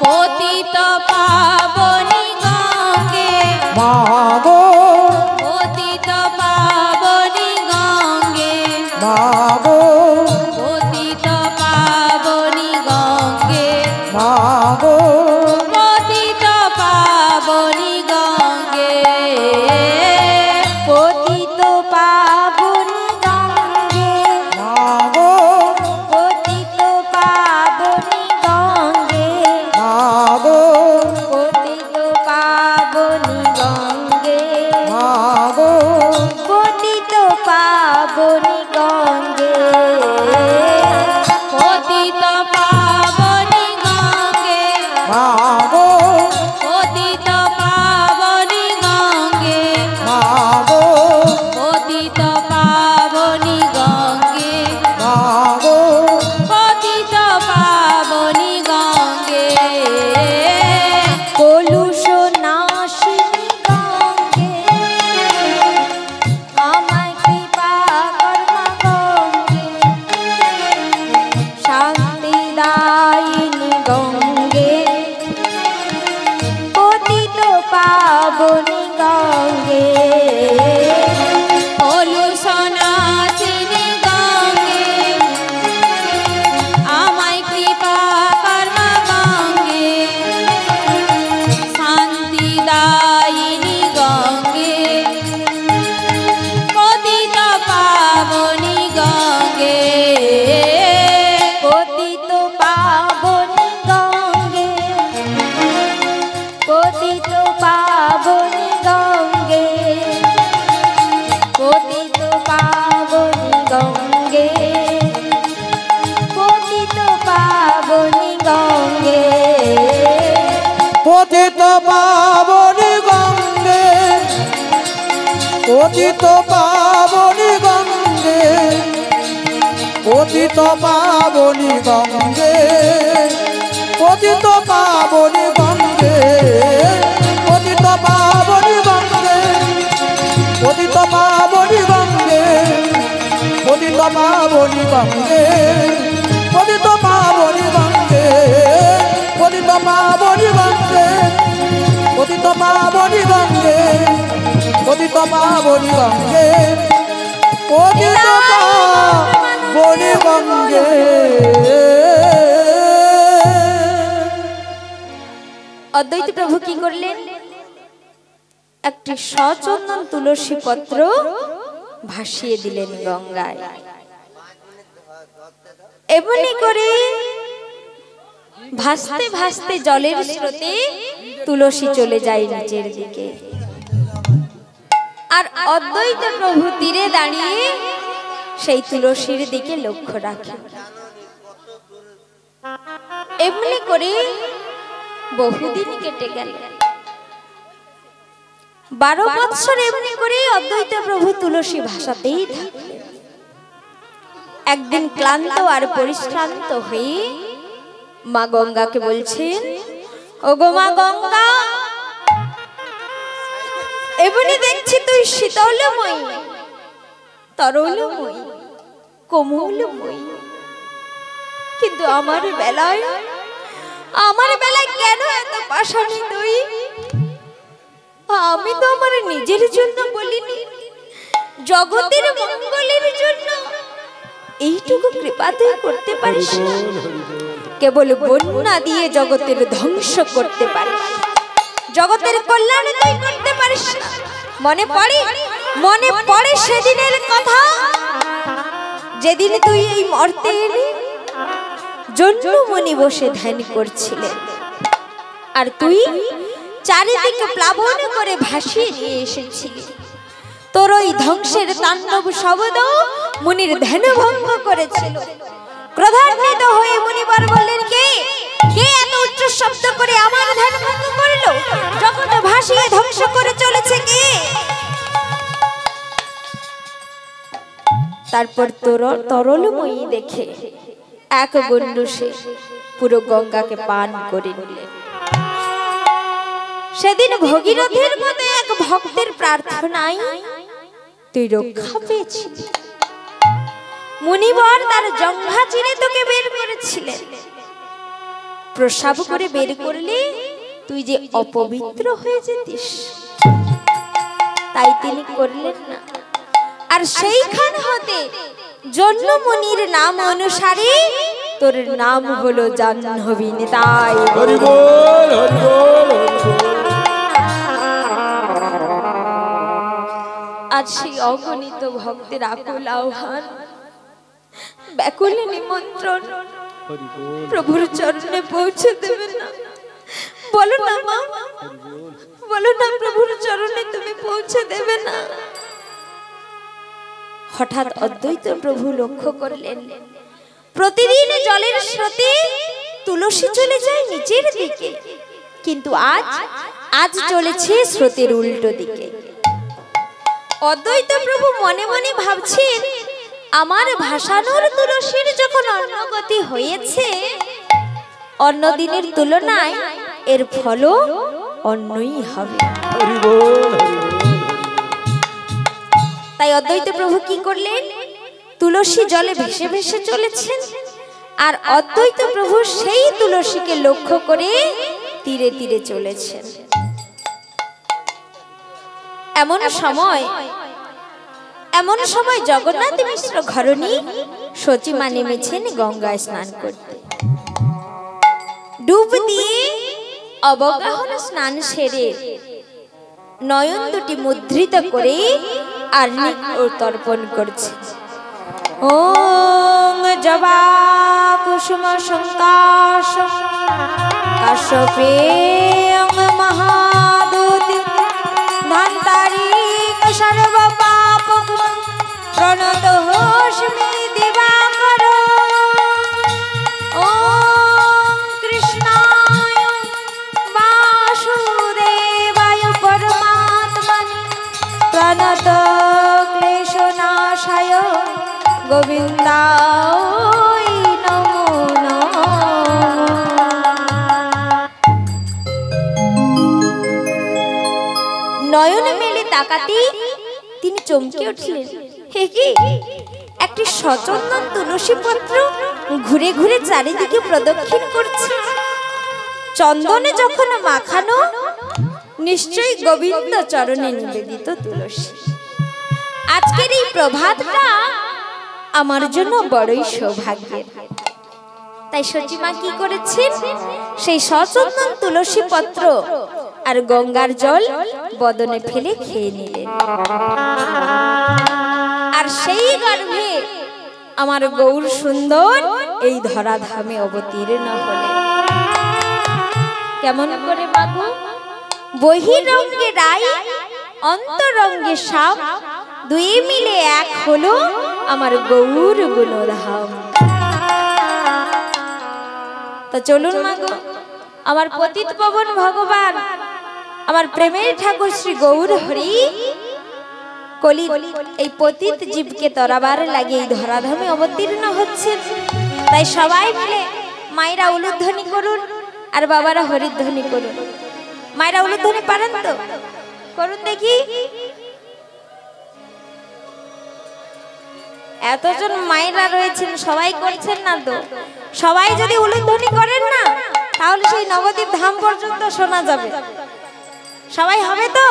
পতিত পাবনী গঙ্গে, মাগো পতিত পাবনী গঙ্গে, মাগো পতিত পাবনী গঙ্গে, মাগো পতিত পাবনী গঙ্গে, পতিত পাবনী গঙ্গে, মাগো পতিত পাবনী গঙ্গে, মাগো পতিত পাবনী গঙ্গে, মাগো পতিত পাবনী গঙ্গে, পতিত পাবনী গঙ্গে, মাগো পতিত পাবনী গঙ্গে, মাগো পতিত পাবনী গঙ্গে, মাগো পতিত পাবনী গঙ্গে, কলুষ নাশিনী গঙ্গে, আমায় কৃপা কর্মা গঙ্গে, শান্তি দায়িনী গঙ্গে, পতিত পাবনী গঙ্গে, কলুষ নাশিনী গঙ্গে, আমায় কৃপা কর্মা গঙ্গে, শান্তি দায়িনী গঙ্গে, পতিত পাবনী গঙ্গে, পতিত পাবনী গঙ্গে, পতিত পাবনী গঙ্গে, পতিত পাবনী গঙ্গে, পতিত পাবনী গঙ্গে, পতিত পাবনী গঙ্গে, পতিত পাবনী গঙ্গে, পতিত পাবনী গঙ্গে, পতিত পাবনী গঙ্গে, পতিত পাবনী গঙ্গে, পতিত পাবনী গঙ্গে, পতিত পাবনী গঙ্গে, পতিত পাবনী গঙ্গে, পতিত পাবনী গঙ্গে, পতিত পাবনী গঙ্গে, পতিত পাবনী গঙ্গে, পতিত পাবনী গঙ্গে। অদ্বৈত প্রভু কি করলেন? একটি সচন্দন তুলসী পত্র ভাসিয়ে দিলেন গঙ্গায়। এমনি করে ভাসতে ভাসতে জলের স্রোতে তুলসী চলে যায় নিচের দিকে, আর অদ্বৈত প্রভু তীরে দাঁড়িয়ে সেই তুলসীর দিকে লক্ষ্য রাখে। এমনি করে বহুদিন কেটে গেল। 12 বৎসর এমনি করে অদ্বৈত প্রভু তুলসী ভাসাতেই থাকলেন। একদিন ক্লান্ত আর পরিশ্রান্ত হয়ে মা গঙ্গাকে বলছেন, ওগো মা গঙ্গা, এমনি দেখছি তুই শীতলময়ী, তরলময়ী, কোমলময়ী, কিন্তু আমার বেলায় কেন এত পাষাণী তুই? আমি তো আমার নিজের জন্য বলিনি, জগতের মঙ্গলের জন্য এইটুকু কৃপা তুই করতে পারিস না? কেবল বন্যা দিয়ে জগতের ধ্বংস করতে পারিস, জগতের কল্যাণ তুই করতে পারিস না। মনে পড়ে সেদিনের কথা, যেদিন তুই এই মর্তে এলি, জন্মমণি বসে ধ্যান করছিলেন, আর তুই চারিদিকে প্লাবন করে ভাসিয়ে নিয়ে এসেছিলি। তোর ওই ধ্বংসের তাণ্ডব শব্দ মুনির ধ্যান ভঙ্গ করেছিল। ক্রোধান্বিত হয়ে মুনিবার বললেন, কে এত উচ্চ শব্দ করে আমার ধ্যান ভঙ্গ করলো? জগৎ ভাসিয়ে ধ্বংস করে চলেছে কে? তারপর তরলময়ী দেখে এক গণ্ডূষে পুরো গঙ্গাকে পান করে নিলেন। সেদিন ভগীরথের মতো এক ভক্তের প্রার্থনায় তুই রক্ষা পেয়েছিস। মুনিবর তার জঙ্ঘা চিরে তোকে বের করেছিলেন, প্রসাব করে বের করলে তুই যে অপবিত্র হয়ে যেতিস, তাই তিনি করলেন না। আর সেইখান হতে জন্মমণির নাম অনুসারে তোর নাম হলো জাহ্নবী নিতাই। হরি বল, হরি বল, আজ সেই অগণিত ভক্তের আকুল আহ্বান, ব্যাকুল নিমন্ত্রণ প্রভুর চরণে পৌঁছে দেবে না? বলো না মা, বলো না প্রভুর চরণে তুমি পৌঁছে দেবে না? হঠাৎ অদ্বৈত প্রভু লক্ষ্য করলেন, প্রতিদিন জলের স্রোতে তুলসী চলে যায় নিচের দিকে, কিন্তু আজ চলেছে স্রোতের উল্টো দিকে। অদ্বৈত প্রভু মনে মনে ভাবছেন, আমার ভাসানোর তুলসীর যখন অন্যগতি হয়েছে, অন্য দিনের তুলনায় এর ফলও অন্যই হবে। তাই অদ্বৈত প্রভু কি করলেন? তুলসী জলে ভেসে ভেসে চলেছেন, আর অদ্বৈত প্রভু সেই তুলসীকে লক্ষ্য করে তীরে তীরে চলেছেন। এমন সময় জগন্নাথ মিশ্র ঘরণী সচিমা নেমেছেন গঙ্গায় স্নান করতে। ডুব দিয়ে অবগাহন স্নান সেরে নয়ন দুটি মুদ্রিত করে আর্নিক তর্পণ করছে। ওং জবা কুসুম সংকাশ কাশ্যপে মহাদূতি ধান্তারি সর্ব পাপ প্রণত হোস্মি দিবাকর। ওম কৃষ্ণায় বাসুদেবায় পরমাত্মনে প্রণত ক্লেশনাশায় গোবিন্দায় নমো নমঃ। নয়ন মেলে তাকাতে তিনি চমকে উঠলেন, হে কি, একটি সচন্দন তুলসী পত্র ঘুরে ঘুরে চারিদিকে প্রদক্ষিণ করছে। চন্দনে যখন মাখানো, নিশ্চয়ই গোবিন্দ চরণে নিবেদিত তুলসী। আজকের এই প্রভাতটা আমার জন্য বড়ই সৌভাগ্যের। তাই সচিমা কি করেছেন? সেই সচন্দন তুলসী পত্র আর গঙ্গার জল বদনে ফেলে খেয়ে নিলেন, আর সেই গর্ভে আমার গৌর সুন্দর এই ধরাধামে অবতীর্ণ হলেন। কেমন করে বাবু? বহিরঙ্গে রাই, অন্তরঙ্গে শ্যাম, দুই মিলে এক হলো আমার গৌর গুণধাম। তো চলুন মাগো, আমার পতিত পাবন ভগবান, আমার প্রেমের ঠাকুর শ্রী গৌর হরি কলি এই পতিত জীবকে তরাবার লাগে এই ধরাধামে অবতীর্ণ হচ্ছে। তাই সবাই মিলে মায়েরা উলুধ্বনি করুন আর বাবারা হরিধ্বনি করুন। মায়েরা উলুধ্বনি পারেন তো? করুন দেখি। এতজন মায়েরা রয়েছেন, সবাই করছেন না তো? সবাই যদি উলুধ্বনি করেন না তাহলে সেই নবদ্বীপ ধাম পর্যন্ত শোনা যাবে। সবাই হবে তো?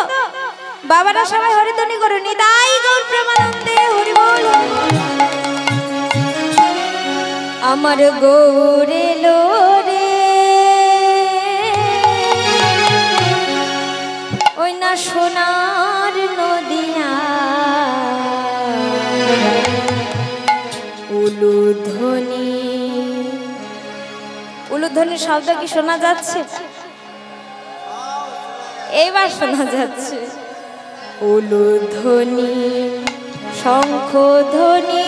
বাবারা সবাই হরিধ্বনি করুন। নিতাই গৌর প্রেমানন্দে হরি বল। আমার গৌরে লোরে ওই না সোনার নদিয়া উলুধ্বনি। উলুধ্বনির শব্দ কি শোনা যাচ্ছে? এইবার শোনা যাচ্ছে। উলুধ্বনি শঙ্খধ্বনি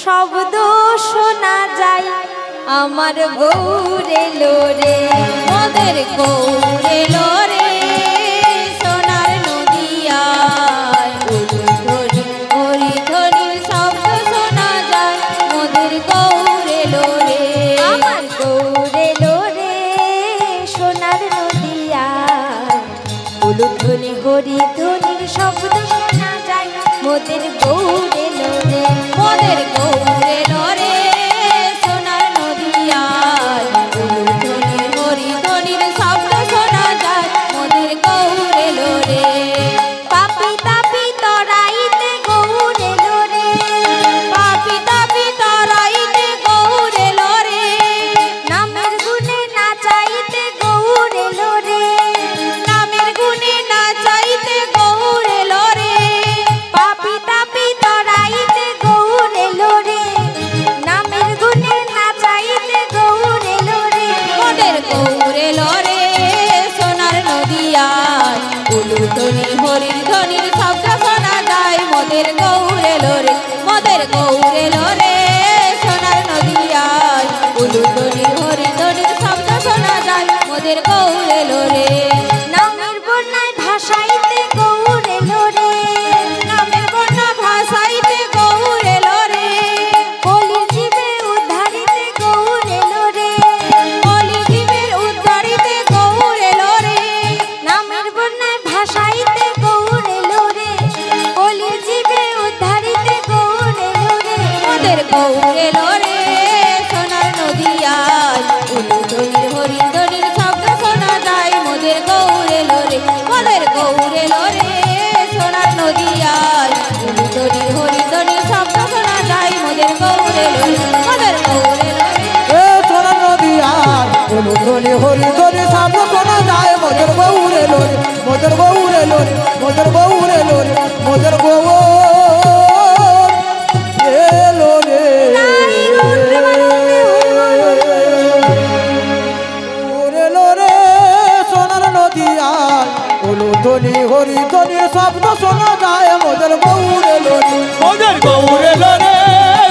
শব্দ শোনা যায় আমার গৌরে লোরে। মোদের গৌরে লোরে সোনার নদিয়ায় উলুধ্বনি হরিধ্বনির শব্দ শোনা যায় মোদের গৌরে লোরে। আমার গৌরে লোরে সোনার নদিয়ায় উলুধ্বনি হরিধ্বনির শব্দ শোনা যায় মোদের গৌরে লোরে। মোদের গৌরে লোরে সোনার নদিয়ায় উলুধ্বনি হরিধ্বনির শব্দ শোনা যায় মোদের গৌরে লোরে। পাপি তাপি তরাইতে গৌরে লোরে, পাপি তাপি তরাইতে গৌরে লোরে, নামের গুণে নাচাইতে গৌরে লোরে, নামের গুণে নাচাইতে গৌরে লোরে। পাপি তাপি তরাইতে গৌরে লোরে, নামের গুণে নাচাইতে গৌরে লোরে। মোদের গৌরে লোরে সোনার নদিয়ায় উলুধ্বনি হরিধ্বনির শব্দ শোনা যায় মোদের গৌরে লোরে। মোদের গৌরে লোরে সোনার নদিয়ায় উলুধ্বনি হরিধ্বনির শব্দ শোনা যায় মোদের গৌরে লোরে। নামের বন্যায় ভাসাইতে গৌরে লোরে, নামের বন্যা ভাসাইতে গৌরে লোরে। কলির জীবে উদ্ধারিতে গৌরে লোরে, কলির জীবের উদ্ধারিতে গৌরে লোরে। নামের বন্যায় ভাসাইতে গৌরে লোরে, কলির জীবে উদ্ধারিতে গৌরে লোরে। মোদের গৌরে লোরে সোনার নদিয়ায় উলুধ্বনির হরিধ্বনির শব্দ শোনা যায় মোদের গৌরে লোরে। মোদের গৌরে লোরে সোনার নদিয়ায় উলুধ্বনির হরিধ্বনির শব্দ শোনা যায় মোদের গৌরে লোরে। মোদের গৌরে লোরে এ সোনার নদিয়ায় উলুধ্বনি হরিধ্বনি শব্দ শোনা যায় মোদের গৌরে লোরে। মোদের গৌরে লোরে, মোদের গৌরে লোরে, মোদের গৌরে লোরে। ওরে লোরে সোনার নদিয়ায় উলুধ্বনি হরিধ্বনি শব্দ শোনা যায় মোদের গৌরে লোরে। মোদের গৌরে লোরে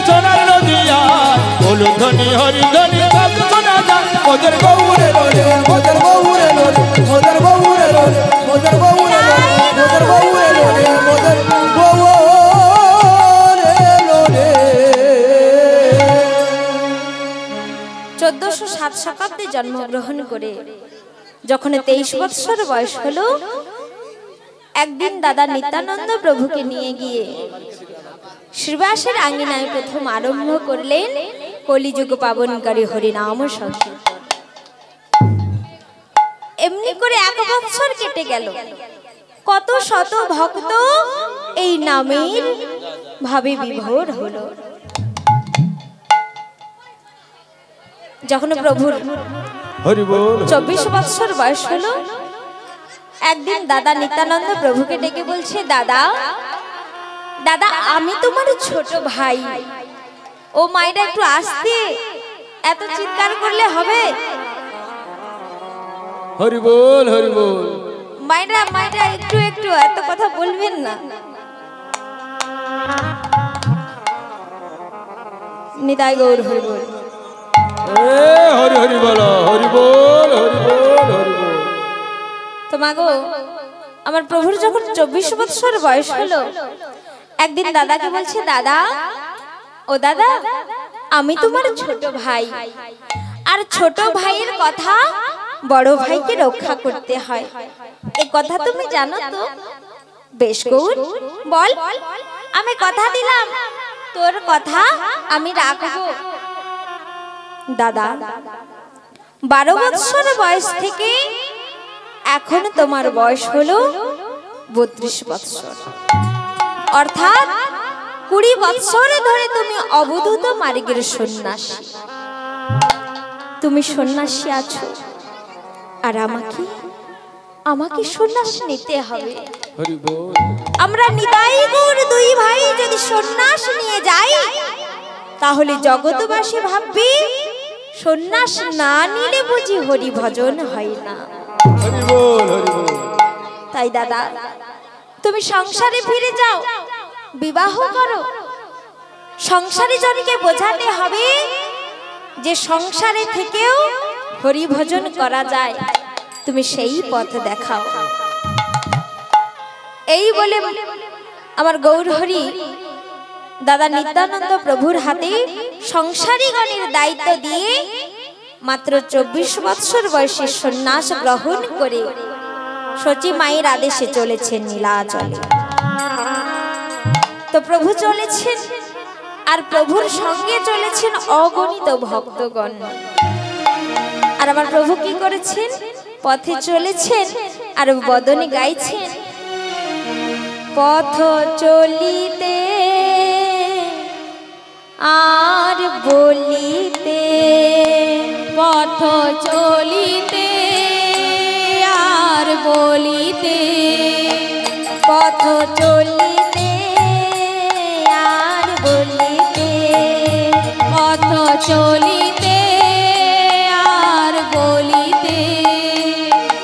সোনার নদিয়ায় উলুধ্বনি হরিধ্বনি শব্দ শোনা যায় মোদের গৌরে লোরে, মোদের গৌরে লোরে, মোদের গৌরে লোরে, মোদের গৌরে লোরে, মোদের গৌরে লোরে, মোদের গৌরে লোরে। 1407 শতাব্দে জন্মগ্রহণ করে যখন 23 বৎসর বয়স হলো, একদিন দাদা নিত্যানন্দ প্রভুকে নিয়ে গিয়ে শ্রীবাসের আঙ্গিনায় প্রথম আরম্ভ করলেন কলিযুগ পাবনকারী হরিনাম সংকীর্তন। এমনি করে 1 বৎসর কেটে গেল। কত শত ভক্ত এই নামের ভাবে বিভোর হলো। যখন প্রভুর হরি বল 24 বৎসর বয়স হলো, একদিন দাদা নিত্যানন্দ প্রভুকে ডেকে বলছে, দাদা দাদা আমি তোমার ছোট ভাই। ও মায়েরা একটু আসতে, এত চিৎকার করলে হবে? হরি বল হরি বল। মায়েরা মায়েরা একটু একটু এত কথা বলবেন না। নিতাই গৌর হরি বল। এ হরি হরি বল, হরি বল হরি বল হরি বল। তোমাগো আমার প্রভুর যখন 24 বছর বয়স হলো, একদিন দাদাকে বলছে, দাদা ও দাদা, আমি তোমার ছোট ভাই, আর ছোট ভাইয়ের কথা বড় ভাইকে রক্ষা করতে হয়, এই কথা তুমি জানো তো? বেশ গৌর, বল। আমি কথা দিলাম, তোর কথা আমি রাখবো। দাদা, 12 বছর বয়স থেকে এখন তোমার বয়স হলো 32 বছর, অর্থাৎ 20 বছর ধরে তুমি অবধূত মার্গের সন্ন্যাসী। তুমি সন্ন্যাসী আছো, আর আমাকে সন্ন্যাস নিতে হবে। আমরা নিতাই গৌর দুই ভাই যদি সন্ন্যাস নিয়ে যাই, তাহলে জগৎবাসী ভাববে সন্ন্যাস না নিলে বুঝি হরি ভজন হয় না। তাই দাদা, তুমি সংসারে ফিরে যাও, বিবাহ করো। সংসারী জনকে বোঝাতে হবে যে সংসারে থেকেও হরি ভজন করা যায়, তুমি সেই পথ দেখাও। এই বলে আমার গৌর হরি দাদা নিত্যানন্দ প্রভুর হাতে সংসারীগণের দায়িত্ব দিয়ে মাত্র 24 বছর বয়সে সন্ন্যাস গ্রহণ করে সচি মায়ের আদেশে চলেছেন নীলাচলে। তো প্রভু চলেছেন, আর প্রভুর সঙ্গে চলেছেন অগণিত ভক্তগণ। আর আমার প্রভু কি করেছেন? পথে চলেছেন আর বদনে গাইছেন, পথ চলিতে আর বলিতে, পথ চলিতে আর বলিতে, পথ চলিতে আর বলিতে, পথ চলিতে আর বলিতে,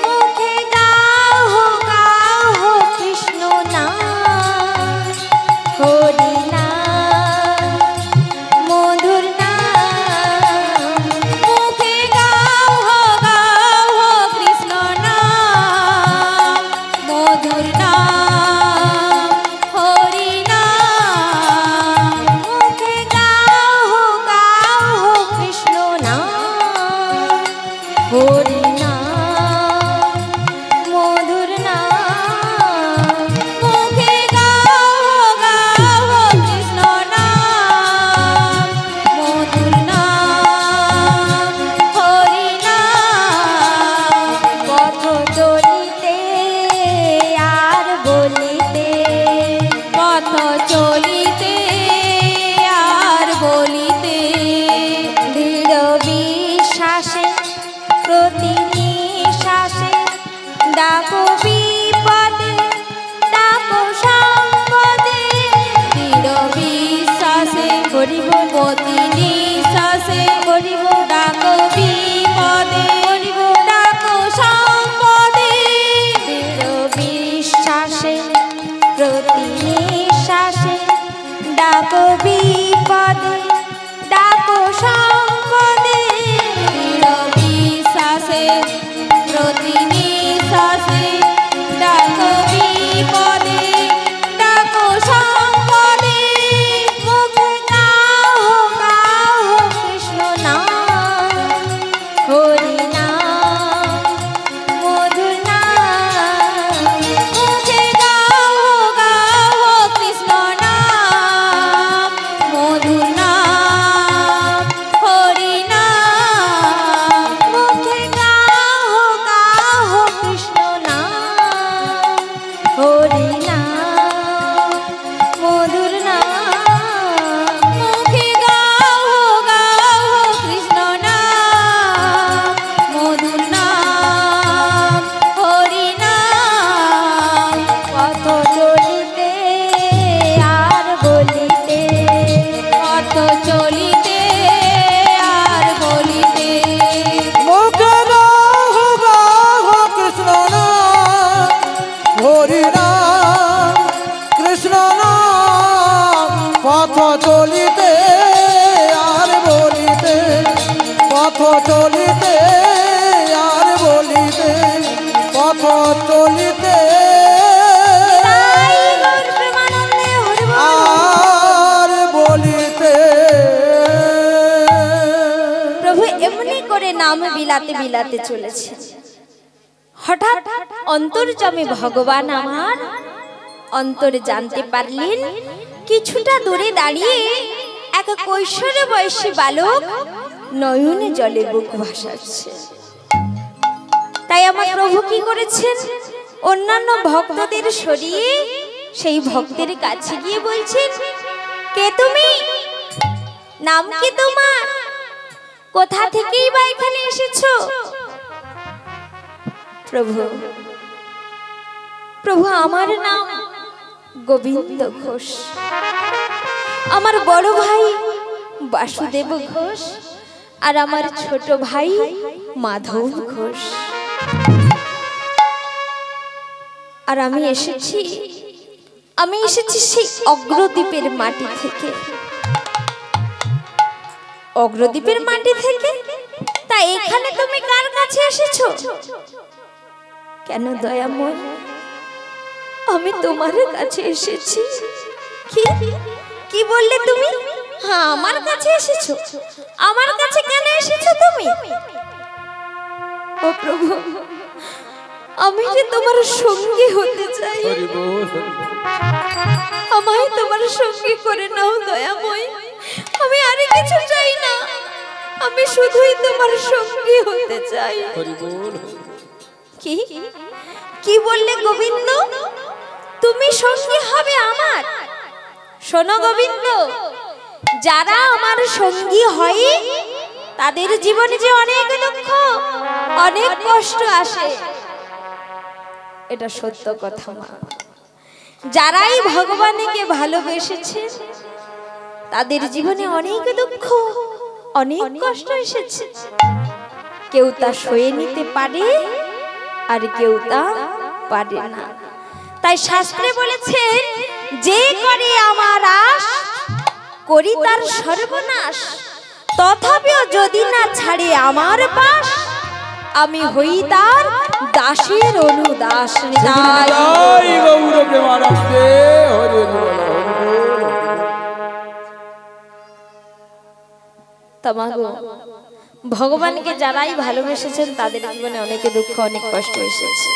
মুখে গাও গাও কৃষ্ণ নাম, হরি নাম, মধুর নাম, মুখে গাও কৃষ্ণ নাম, মধুর নাম, হরি নাম, মুখে গাও গাও কৃষ্ণ নাম, হরি নাম, মধুর নাম, মুখে গাও কৃষ্ণ নাম, মধুর নাম, হরি নাম, পথ চলিতে আর বলিতে, পথ চলিতে আর বলিতে, দৃঢ় বিশ্বাসে প্রতি নিঃশ্বাসে ডাকো বিপদে, ডাকো সম্পদে, দৃঢ় বিশ্বাসে করিব প্রতি নিঃশ্বাসে করিব ডাকো বিপদে, করিব ডাকো সম্পদে, দৃঢ় বিশ্বাসে প্রতি নিঃশ্বাসে ডাকো বিপদে, ডাকো সম্পদে, দৃঢ় বিশ্বাসে প্রতি নিঃশ্বাসে ডাকো বিপদে, ডাকো সম্পদে, মুখে গাও গাও কৃষ্ণ নাম, হরি নাম, মধুর নাম, মুখে গাও কৃষ্ণ নাম, মধুর নাম, হরি নাম, মুখে গাও গাও কৃষ্ণ নাম, হরি নাম, মধুর নাম, মুখে গাও কৃষ্ণ নাম, মধুর নাম, হরি নাম, পথ চলিতে আর বলিতে, পথ চলিতে আর বলিতে, মুখে গাও গাও কৃষ্ণ নাম, হরি নাম, কৃষ্ণ নাম, পথ চলিতে আর বলিতে, পথ চলিতে আর বলিতে, পথ চলিতে করে নাম বিলাতে বিলাতে চলেছে। হঠাৎ অন্তর্যামী ভগবান আমার অন্তরে জানতে পারলেন কিছুটা দূরে দাঁড়িয়ে এক কৈশোরে বয়সী বালক নয়নে জলে বুক ভাসাচ্ছে। তাই আমার প্রভু কি করেছেন, অন্যান্য ভক্তদের সরিয়ে সেই ভক্তের কাছে গিয়ে বলছেন, কে তুমি, নাম কি তোমার, কোথা থেকেই বা এখানে এসেছো? প্রভু প্রভু আমার নাম গোবিন্দ ঘোষ, আমার বড় ভাই বাসুদেব ঘোষ, আর আমার ছোট ভাই মাধব ঘোষ। আর আমি এসেছি সেই অগ্রদ্বীপের মাটি থেকে। অগ্রদ্বীপের মাটি থেকে? তা এখানে তুমি কার কাছে এসেছো? কেন দয়াময়, আমি তোমার কাছে এসেছি। কি বললে তুমি? হ্যাঁ, আমার কাছে এসেছো। আমার কাছে কেন এসেছো তুমি? ও প্রভু, আমি যে তোমার সঙ্গী হতে চাই, আমায় তোমার সঙ্গী করে নাও দয়াময়। আমি আর কিছু চাই না, আমি শুধুই তোমার সঙ্গী হতে চাই। কি বললে গোবিন্দ, তুমি সঙ্গী হবে আমার? শোনো গোবিন্দ, যারা আমার সঙ্গী হয় তাদের জীবনে যে অনেক দুঃখ, অনেক কষ্ট আসে, এটা সত্য কথা মা। যারাই ভগবানকে ভালোবেসেছে তাদের জীবনে অনেক দুঃখ, অনেক কষ্ট এসেছে। কেউ তা সয়ে নিতে পারে আর কেউ তা পারে না। তাই শাস্ত্রে বলেছে, যে করে আমার আশ করি তার সর্বনাশ, তথাপিও যদি না ছাড়ে আমার পাশ, আমি হই তার দাসের অনুদাস। তমাগো, ভগবানকে যারাই ভালোবেসেছেন তাদের জীবনে অনেক দুঃখ, অনেক কষ্ট এসেছে।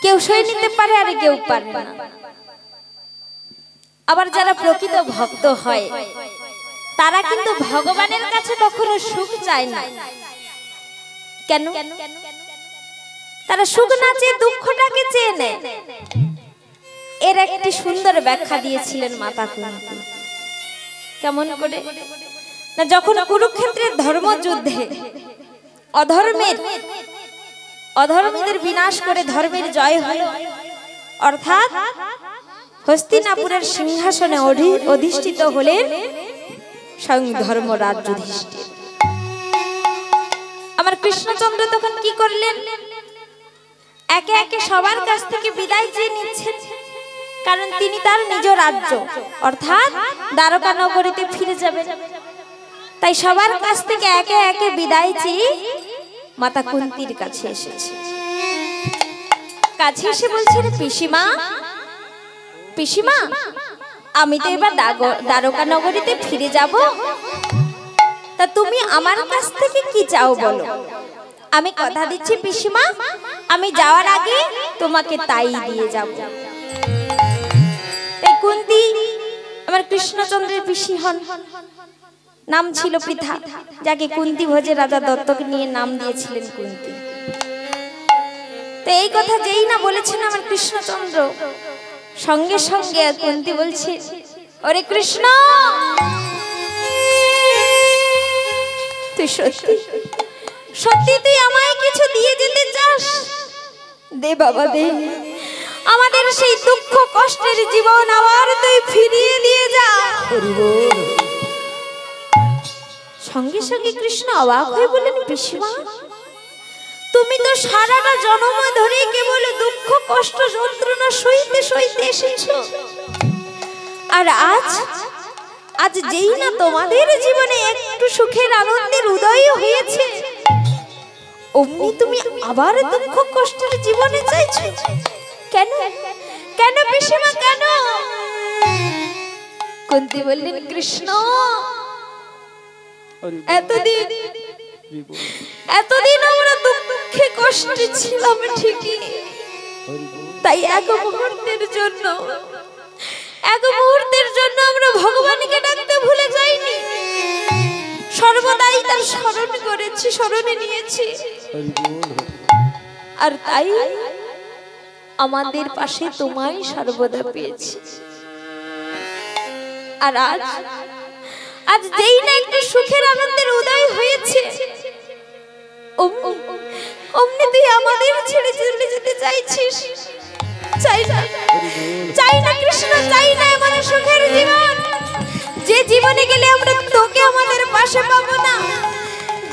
কেউ সয়ে নিতে পারে আর কেউ পারে না। আবার যারা প্রকৃত ভক্ত হয় তারা কিন্তু ভগবানের কাছে কখনো সুখ চায় না। কেন? তারা সুখ না চেয়ে দুঃখটাকে চেয়ে নেয়। এর একটি সুন্দর ব্যাখ্যা দিয়েছিলেন মাতা কুন্তী। কেমন করে না, যখন কুরুক্ষেত্রের ধর্মযুদ্ধে অধর্মীদের বিনাশ করে ধর্মের জয় হলো, অর্থাৎ হস্তিনাপুরের সিংহাসনে অধিষ্ঠিত হলেন স্বয়ং ধর্মরাজ যুধিষ্ঠির। আমার কৃষ্ণচন্দ্র তখন কি করলেন? একে একে সবার কাছ থেকে বিদায় চেয়ে নিচ্ছেন, কারণ তিনি তার নিজ রাজ্য অর্থাৎ দ্বারকা নগরীতে ফিরে যাবেন। তাই সবার কাছ থেকে একে একে বিদায় চেয়ে মাতা কুন্তীর কাছে এসেছে। কাছে এসে বলছেন, পিসিমা পিসিমা, আমি তো এবার দ্বারকা নগরীতে ফিরে যাব, তা তুমি আমার কাছ থেকে কি চাও বলো। আমি কথা দিচ্ছি পিসিমা, আমি যাওয়ার আগে তোমাকে তাই দিয়ে যাব। তাই কুন্তী আমার কৃষ্ণচন্দ্রের পিসি হন। নাম ছিল পৃথা, যাকে কুন্তী ভোজে রাজা দত্তক নিয়ে নাম দিয়েছিলেন কুন্তী। তো এই কথা যেই না বলেছেন আমার কৃষ্ণচন্দ্র, সঙ্গে সঙ্গে কুন্তী বলছে, ওরে কৃষ্ণ, তুই সত্যি সত্যি তুই আমায় কিছু দিয়ে যেতে চাস? দে বাবা দে, আমাদের সেই দুঃখ কষ্টের জীবন আবার তুই ফিরিয়ে দিয়ে যা। সঙ্গে সঙ্গে কৃষ্ণ অবাক হয়ে বললেন, পিসিমা, তুমি তো সারাটা জন্ম ধরে কেবল দুঃখ কষ্ট যন্ত্রণা সইতে সইতে এসেছো, আর আজ যেই না তোমাদের জীবনে একটু সুখের আনন্দের উদয় হয়েছে, অমনি তুমি আবার দুঃখ কষ্টের জীবনে চাইছো। কেন কেন পিসিমা কেন? কুন্তী বললেন, কৃষ্ণ এতদিন এতদিন আমরা দুঃখে কষ্টে ছিলাম ঠিকই, তাই এক মুহূর্তের জন্য আমরা ভগবানকে ডাকতে ভুলে যাইনি, সর্বদাই তার স্মরণ করেছি, স্মরণে নিয়েছি। আর তাই আমাদের পাশে তোমায় সর্বদা পেয়েছি। আর আজ যেই না একটু সুখের আনন্দের উদয় হয়েছে, অমনি তুই আমাদের ছেড়ে চলে যেতে চাইছিস। চাই না কৃষ্ণ, চাই না এমন সুখের জীবন যে জীবনে গেলে আমরা তোকে আমাদের পাশে পাবো না,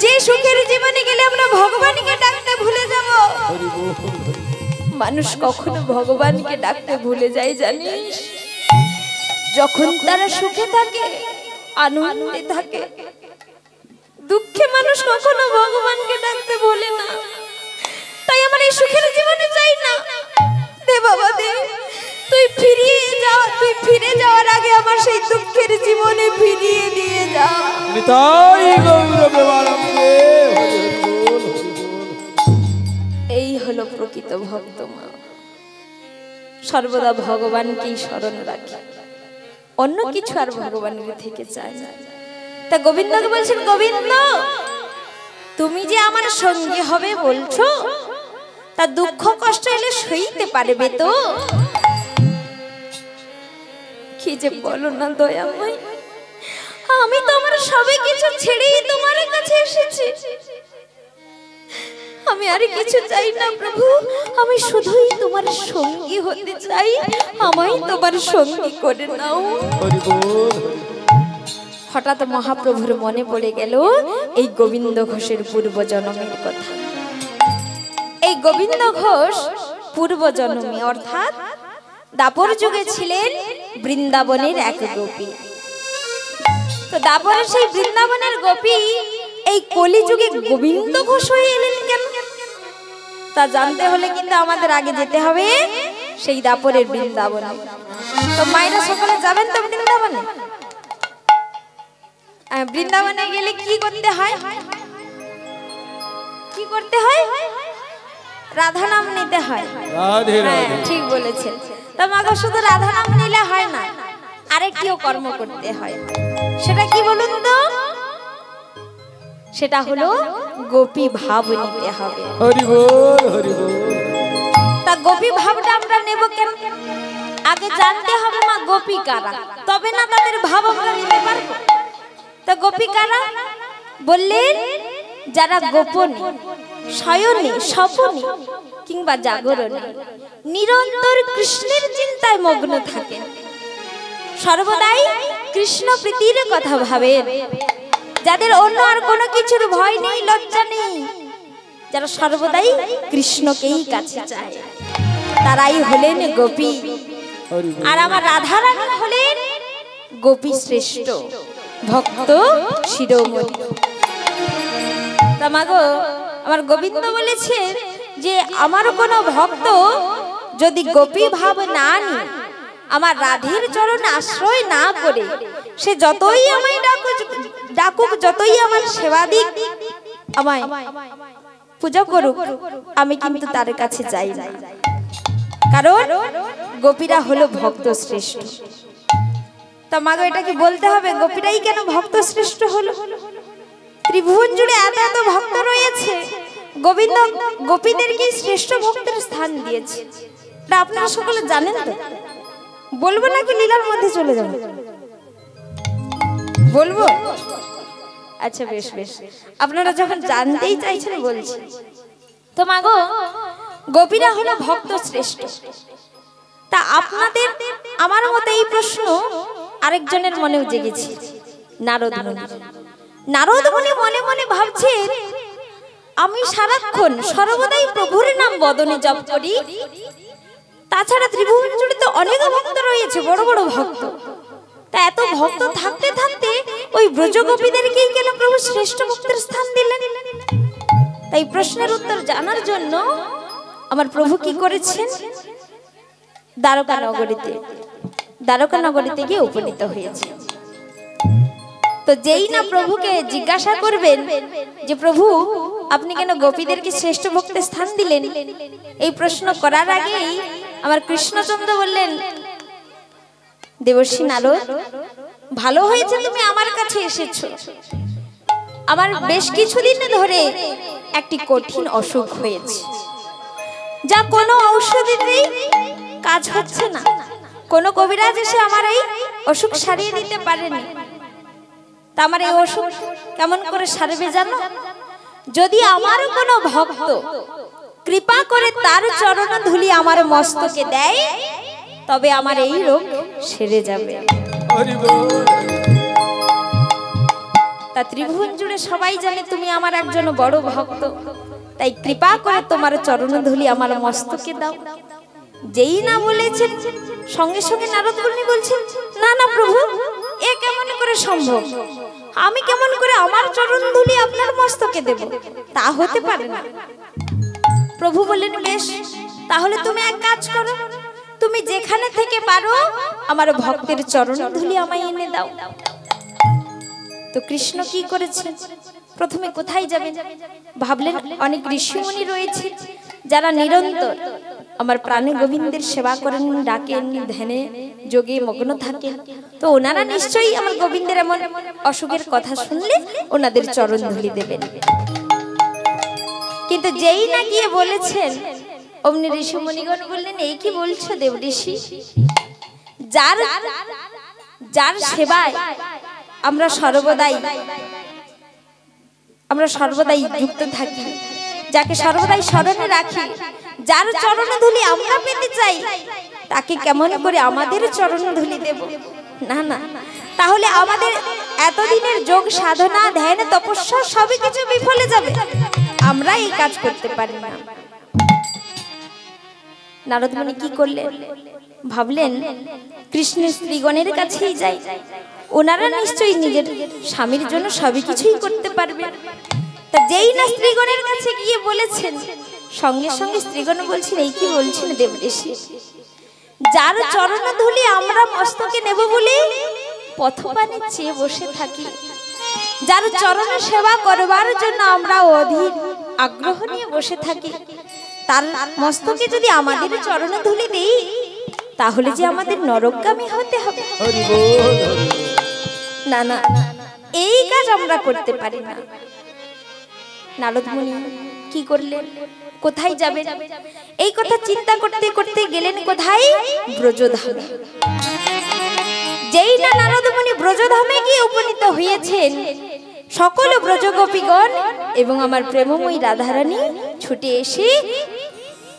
যে সুখের জীবনে গেলে আমরা ভগবানকে ডাকতে ভুলে যাব। মানুষ কখনো ভগবানকে ডাকতে ভুলে যায় জানিস? যখন তারা সুখে থাকে, আনন্দে থাকে। দুঃখে মানুষ কখনো ভগবানকে ডাকতে ভুলে না। তাই আমার এই সুখের জীবনে চাই না। দে বাবা দে, তুই ফিরে যাওয়ার আগে আমার সেই দুঃখের জীবনে ফিরিয়ে দিয়ে যা। এই হলো প্রকৃত ভক্ত মা, সর্বদা ভগবানকেই স্মরণ রাখে, অন্য কিছু আর ভগবানের থেকে চায় না। তা গোবিন্দকে বলছেন, গোবিন্দ তুমি যে আমার সঙ্গী হবে বলছো, তা দুঃখ কষ্ট এলে সইতে পারবে তো? কি যে বলো না দয়াময়, আমি তো আমার সবে কিছু ছেড়েই তোমার কাছে এসেছি। আমি আর কিছু চাই না প্রভু, আমি শুধুই তোমার সঙ্গী হতে চাই, আমায় তোমার সঙ্গী করে নাও। হঠাৎ মহাপ্রভুর মনে পড়ে গেল এই গোবিন্দ ঘোষের পূর্ব জন্মের কথা। এই গোবিন্দ ঘোষ পূর্ব জন্মে অর্থাৎ দাপর যুগে ছিলেন বৃন্দাবনের এক গোপী। তো দাপরের সেই বৃন্দাবনের গোপী এই কলিযুগে গোবিন্দ ঘোষ হয়ে এলেন কেন? তা জানতে হলে কিন্তু আমাদের আগে যেতে হবে সেই দাপরের বৃন্দাবনে। তো মায়েরা সকলে যাবেন তো বৃন্দাবনে? বৃন্দাবনে গেলে কি করতে হয়? কি করতে হয়? রাধা নাম নিতে হয়। ঠিক বলেছেন। তো মাগো শুধু রাধা নাম নিলে হয় না, আরেকটিও কর্ম করতে হয়। সেটা কি বলুন তো? সেটা হলো গোপী ভাব নিতে হবে। হরি বল হরি বল। তা গোপী ভাবটা আমরা নেব কেন? আগে জানতে হবে মা গোপী কারা, তবে না তাদের ভাব আমরা নিতে পারবো। তা গোপী কারা বললেন? যারা গোপনে, শয়নে, স্বপনে কিংবা জাগরণে নিরন্তর কৃষ্ণের চিন্তায় মগ্ন থাকেন, সর্বদাই কৃষ্ণ প্রীতির কথা ভাবেন, যাদের অন্য আর কোনো কিছুর ভয় নেই, লজ্জা নেই, যারা সর্বদাই কৃষ্ণকেই কাছে চায়, তারাই হলেন গোপী। আর আমার রাধা রানী হলেন গোপী শ্রেষ্ঠ ভক্ত শিরোমণি। তা মাগো আমার গোবিন্দ বলেছে যে আমার কোনো ভক্ত যদি গোপী ভাব না নিয়ে, আমার রাধের চরণ আশ্রয় না করে, সে যতই আমায় ডাকুক, যতই আমার সেবা দিক, আমায় পূজা করুক, আমি কিন্তু তার কাছে যাই না। কারণ গোপীরা হলো ভক্ত শ্রেষ্ঠ। তা মাগো এটা কি বলতে হবে গোপীরাই কেন ভক্ত শ্রেষ্ঠ হলো? ত্রিভুবন জুড়ে এত এত ভক্ত রয়েছে, গোবিন্দ গোপীদেরকে শ্রেষ্ঠ ভক্তের স্থান দিয়েছে। এটা আপনারা সকলে জানেন তো? বলবো নাকি লীলার মধ্যে চলে যাবো? বলবো? আচ্ছা বেশ বেশ, আপনারা যখন জানতেই চাইছেন বলছি। তো মাগো গোপীরা হলো ভক্ত শ্রেষ্ঠ। তা আপনাদের আমার মতে এই প্রশ্ন আরেকজনের মনেও জেগেছে, নারদ মুনি। নারদ মুনি মনে মনে ভাবছেন, আমি সারাক্ষণ সর্বদাই প্রভুর নাম বদনে জপ করি, তাছাড়া ত্রিভুবন জুড়ে তো অনেক ভক্ত রয়েছে, বড় বড় ভক্ত। তা এত ভক্ত থাকতে থাকতে ওই ব্রজগোপীদেরকেই কেন প্রভু শ্রেষ্ঠ ভক্তের স্থান দিলেন? তাই প্রশ্নের উত্তর জানার জন্য আমার প্রভু কি করেছেন? দ্বারকা নগরীতে গিয়ে উপনীত হয়েছে। তো তো যেই না প্রভুকে জিজ্ঞাসা করবেন যে প্রভু আপনি কেন গোপীদেরকে শ্রেষ্ঠ ভক্তের স্থান দিলেন, এই প্রশ্ন করার আগেই আমার কৃষ্ণচন্দ্র বললেন, দেবর্ষি নারদ, ভালো হয়েছে তুমি আমার কাছে এসেছো। আমার বেশ কিছুদিন ধরে একটি কঠিন অসুখ হয়েছে, যা কোনো ঔষধেরই কাজ হচ্ছে না। কোনো কবিরাজ এসে আমার এই অসুখ সারিয়ে দিতে পারেনি। তা আমার এই অসুখ কেমন করে সারবে জানো? যদি আমার কোনো ভক্ত কৃপা করে তার চরণ ধুলি আমার মস্তকে দেয়, তবে আমার এই রোগ সেরে যাবে। তা ত্রিভুবন জুড়ে সবাই জানে তুমি আমার একজন বড় ভক্ত, তাই কৃপা করে তোমার চরণ ধুলি আমার মস্তকে দাও। যেই না বলেছেন, সঙ্গে সঙ্গে নারদ মুনি বলছেন, না না প্রভু, এ কেমন করে সম্ভব? আমি কেমন করে আমার চরণ ধুলি আপনার মস্তকে দেব? তা হতে পারে না। প্রভু বললেন, বেশ, তাহলে তুমি এক কাজ করো, তুমি যেখানে থেকে পারো আমার ভক্তের চরণ ধুলি আমায় এনে দাও। তো কৃষ্ণ কি করেছেন? প্রথমে কোথায় যাবেন ভাবলেন, অনেক ঋষিমুনি রয়েছে যারা নিরন্তর আমার প্রাণে গোবিন্দের সেবা করেন, ডাকেন, ধ্যানে যোগে মগ্ন থাকেন। তো ওনারা নিশ্চয়ই আমার গোবিন্দের এমন অসুখের কথা শুনলে ওনাদের চরণ ধুলি দেবেন। কিন্তু যেই না গিয়ে বলেছেন, অমনি ঋষিমুনিগণ বললেন, এই কি বলছো দেব ঋষি? যার সেবায় আমরা সর্বদাই যুক্ত থাকি, যাকে সর্বদাই স্মরণে রাখি, যার চরণ ধুলি আমরা পেতে চাই, তাকে কেমন করে আমাদের চরণ ধুলি দেব? না না, তাহলে আমাদের এতদিনের যোগ সাধনা, ধ্যান, তপস্যা সবই কিছু বিফলে যাবে। আমরা এই কাজ করতে পারি না। নারদ মুনি কি করলেন? ভাবলেন কৃষ্ণের স্ত্রীগণের কাছেই যাই, ওনারা নিশ্চয়ই নিজের স্বামীর জন্য সবই কিছুই করতে পারবে। তা যেই না স্ত্রীগণের কাছে গিয়ে বলেছেন, সঙ্গে সঙ্গে স্ত্রীগণ বলছেন, এই কি বলছেন দেব ঋষি? যার চরণ ধুলি আমরা মস্তকে নেব বলে পথপানে চেয়ে বসে থাকি, যার চরণ সেবা করবার জন্য আমরা অধীর আগ্রহ নিয়ে বসে থাকি, তার মস্তকে যদি আমাদের চরণ ধুলি দেই, তাহলে যে আমাদের নরকগামী হতে হবে। না না, এই কাজ আমরা করতে পারি না। নারদ মুনি কি করলেন? কোথায় যাবেন এই কথা চিন্তা করতে করতে গেলেন কোথায়? ব্রজধামে। যেই না নারদ মুনি ব্রজধামে গিয়ে উপনীত হয়েছেন, সকল ব্রজগোপীগণ এবং আমার প্রেমময়ী রাধারানী ছুটে এসে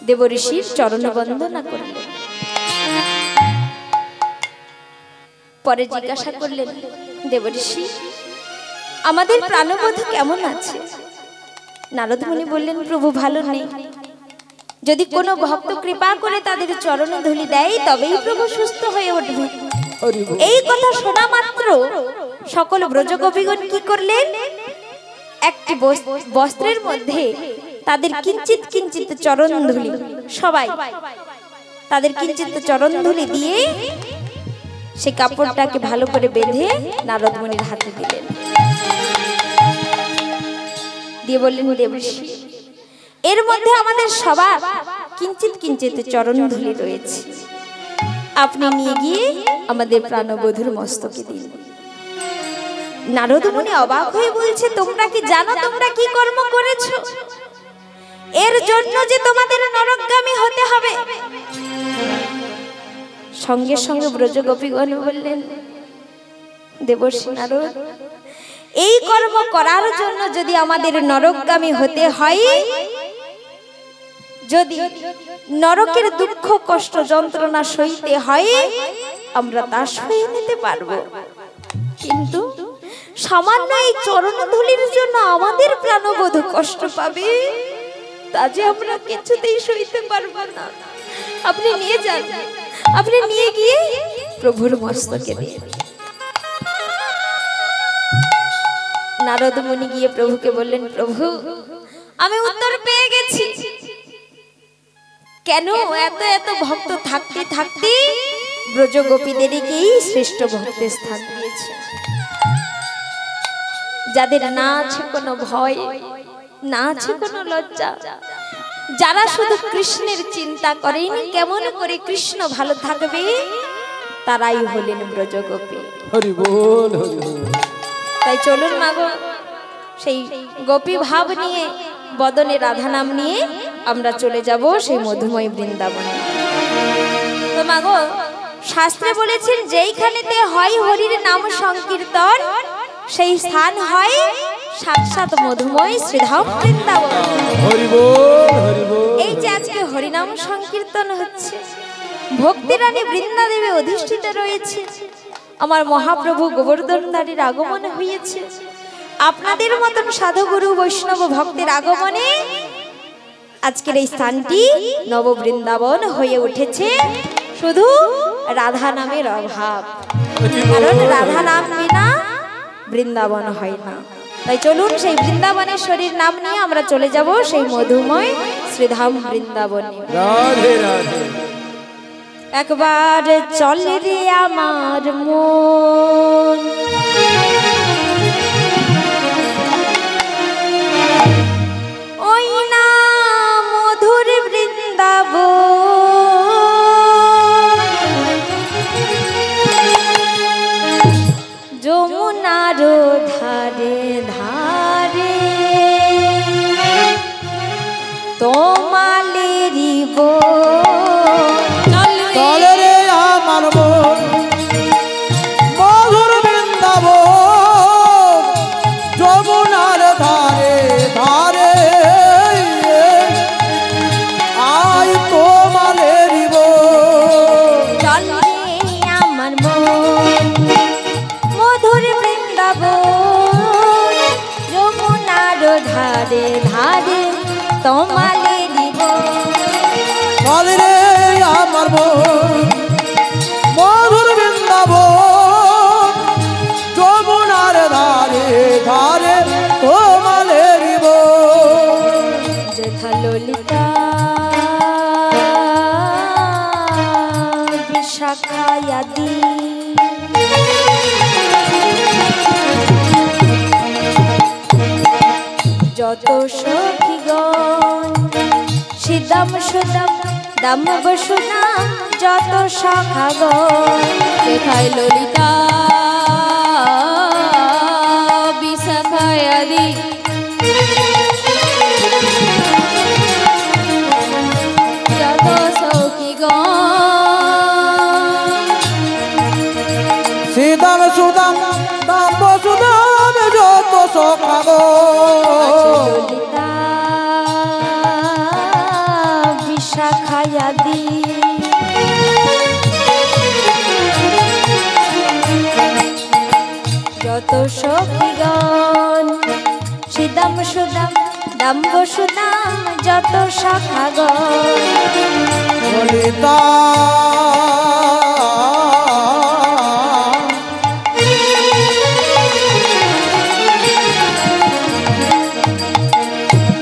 দেবঋষির চরণ বন্দনা করলেন। পরে জিজ্ঞাসা করলেন, দেবঋষি আমাদের প্রাণবধূ কেমন আছে? নারদ মুনি বললেন, প্রভু ভালো নেই। যদি কোনো ভক্ত কৃপা করে তাদের চরণ ধুলি দেয়, তবেই প্রভু সুস্থ হয়ে উঠবে। এই কথা শোনা মাত্র সকল ব্রজগোপীগণ কি করলেন? একটি বস্ত্রের মধ্যে তাদের কিঞ্চিত কিঞ্চিত চরণ ধুলি, সবাই তাদের কিঞ্চিত চরণ ধুলি দিয়ে সে কাপড়টাকে ভালো করে বেঁধে নারদ মুনির হাতে দিলেন। দিয়ে বললেন, দেবঋষি এর মধ্যে আমাদের সবার কিঞ্চিত কিঞ্চিত চরণ ধুলি রয়েছে, আপনি নিয়ে গিয়ে আমাদের প্রাণবধূর মস্তকে দিন। নারদ মুনি অবাক হয়ে বলছে, তোমরা কি জানো তোমরা কি কর্ম করেছো? এর জন্য যে তোমাদের নরকগামী হতে হবে। সঙ্গে সঙ্গে ব্রজগোপীগণ বললেন, দেবর্ষি নারদ, এই কর্ম করার জন্য যদি আমাদের নরকগামী হতে হয়, যদি নরকের দুঃখ কষ্ট যন্ত্রণা সইতে হয়, আমরা তা সয়ে নিতে পারবো। কিন্তু সামান্য এই চরণ ধুলির জন্য আমাদের প্রাণবধূ কষ্ট পাবে, তা যে আমরা কিছুতেই সইতে পারবো না। আপনি নিয়ে যান, আপনি নিয়ে গিয়ে প্রভুর মস্তকে দিন। নারদ মুনি গিয়ে প্রভুকে বললেন, প্রভু আমি উত্তর পেয়ে গেছি। কেন এত এত ভক্ত থাকতে থাকতে ব্রজগোপীদেরকেই শ্রেষ্ঠ ভক্তের স্থান দিয়েছে। যাদের না আছে কোনো ভয়, না আছে কোনো লজ্জা, যারা শুধু কৃষ্ণের চিন্তা করেন কেমন করে কৃষ্ণ ভালো থাকবে, তারাই হলেন ব্রজগোপী। হরি বল হরি বল। তাই চলুন মাগো, সেই গোপী ভাব নিয়ে, বদনে রাধা নাম নিয়ে আমরা চলে যাব সেই মধুময় বৃন্দাবনে। তো মাগো, শাস্ত্রে বলেছেন যেইখানেতে হয় হরির নাম সংকীর্তন, সেই স্থান হয় সাক্ষাৎ মধুময় শ্রীধাম বৃন্দাবন। হরি বল হরি বল। এই যে আজকে হরিনাম সংকীর্তন হচ্ছে, ভক্তি রানী বৃন্দা দেবী অধিষ্ঠিত রয়েছে, আমার মহাপ্রভু গোবর্ধনধারীর আগমন হয়েছে। আপনাদের মতন সাধুগুরু বৈষ্ণব ভক্তের আগমনে আজকের এই স্থানটি নব বৃন্দাবন হয়ে উঠেছে। শুধু রাধা নামের অভাব, কারণ রাধা নাম বিনা বৃন্দাবন হয় না। তাই চলুন সেই বৃন্দাবনেশ্বরীর নাম নিয়ে আমরা চলে যাব সেই মধুময় শ্রীধাম বৃন্দাবনে। রাধে রাধে। একবার চলে রে আমার মন, ওই না মধুর বৃন্দাবন, যমুনার ধারে ধারে তোমালেরই চলে রে আমার মন মধুর বৃন্দাবন, যমুনার ধারে ধারে আয় তোমালেরই বন। চলে আমার মন মধুর বৃন্দাবন, যমুনার ধারে ধারে তোমালেরই বন। চলে রে আমার মন মধুর বৃন্দাবন, যমুনার ধারে ধারে তোমালেরই বন। যথা ললিতা বিশাখায়াদি যত সখীগণ সিদাম সুদাম দাম বসুনাম, যত শাখাগণ দেখায় ললিতা বিশাখায়াদি যত সখীগণ সিদাম সুদাম দাম সুদাম যত সখাগণ। ললিতা বিশাখায়াদি যত সখীগণ সিদাম সুদাম দাম্ব সুদাম, যত শাখাগণ ললিতা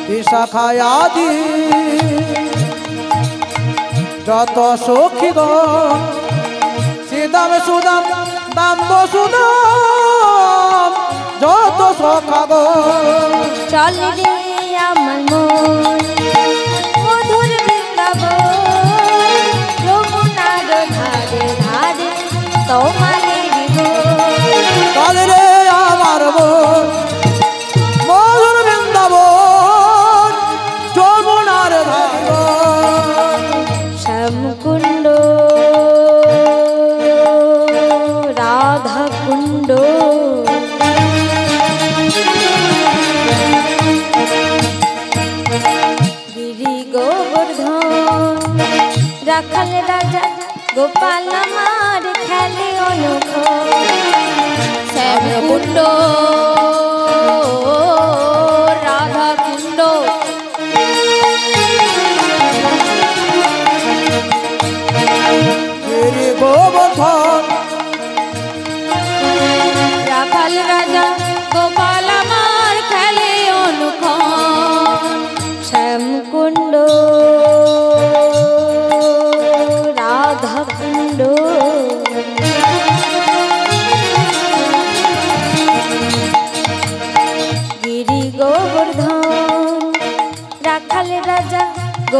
বিশাখায়াদি যত সখীগণ সিদাম সুদাম দাম্ব সুদাম যত সখাগণ। চলে রে আমার মন মধুর বৃন্দাবন, যমুনার ধারে ধারে তোমালেরই বন। চলে রে আমার মন মধুর বৃন্দাবন, যমুনার ধারে শ্যামকুণ্ড রাধা কুণ্ড গিরি গোবর্ধন রাখাল রাজা গোপাল আমার খেলে অনুখ। শ্যামকুণ্ড রাধা কুণ্ড গিরি গোবর্ধন রাখাল রাজা গোপাল আমার খেলে অনুক্ষণ। শ্যামকুণ্ড রাধা কুণ্ড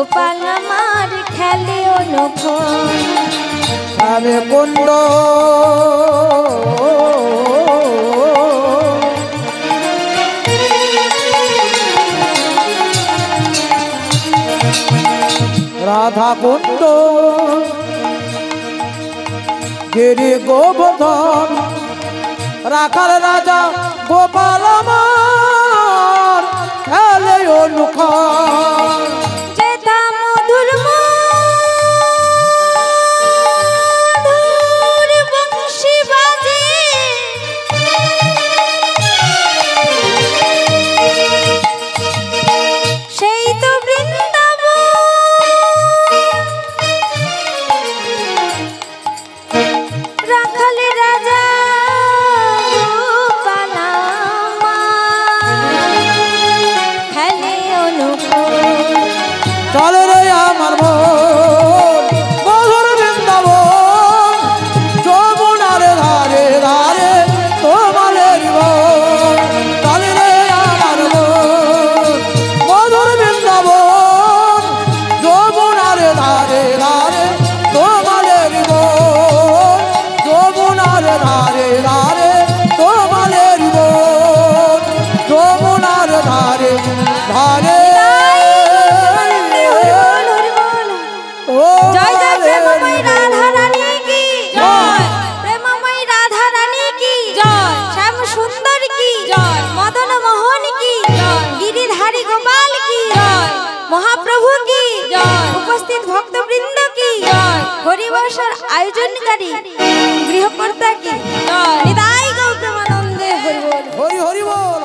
গোপাল আমার খেলে অনুক্ষণ শ্যামে কুণ্ড রাধা কুণ্ড গিরি গোবর্ধন রাখাল রাজা গোপাল আমার খেলে অনুক্ষণ যেতা মধুর মধুর বংশী বাজে সেই তো বৃন্দাবন রাখালে রাজা গোপাল আমার খেলে অনুক্ষণ চলে রে আমার মন মধুর বৃন্দাবন যমুনার ধারে ধারে তোমাদের মন চলে রে আমার মন মধুর বৃন্দাবন যমুনার ধারে ধারে তোমাদের মন যমুনার ধারে ধারে তোমাদের মন যমুনার ধারে ধারে জয় জয় প্রেমময়ী রাধা রানী কি জয় প্রেমময়ী রাধা রানী কি জয় শ্যাম সুন্দর কি জয় মদন মোহন কি জয় গিরিধারী গোপাল কি জয় মহাপ্রভু কি জয় উপস্থিত ভক্তবৃন্দ কি জয় হরিবর্ষর আয়োজনকারী গৃহকর্তা কি জয় নিতাই গৌর প্রেমানন্দে হরি বল হরি হরি বল।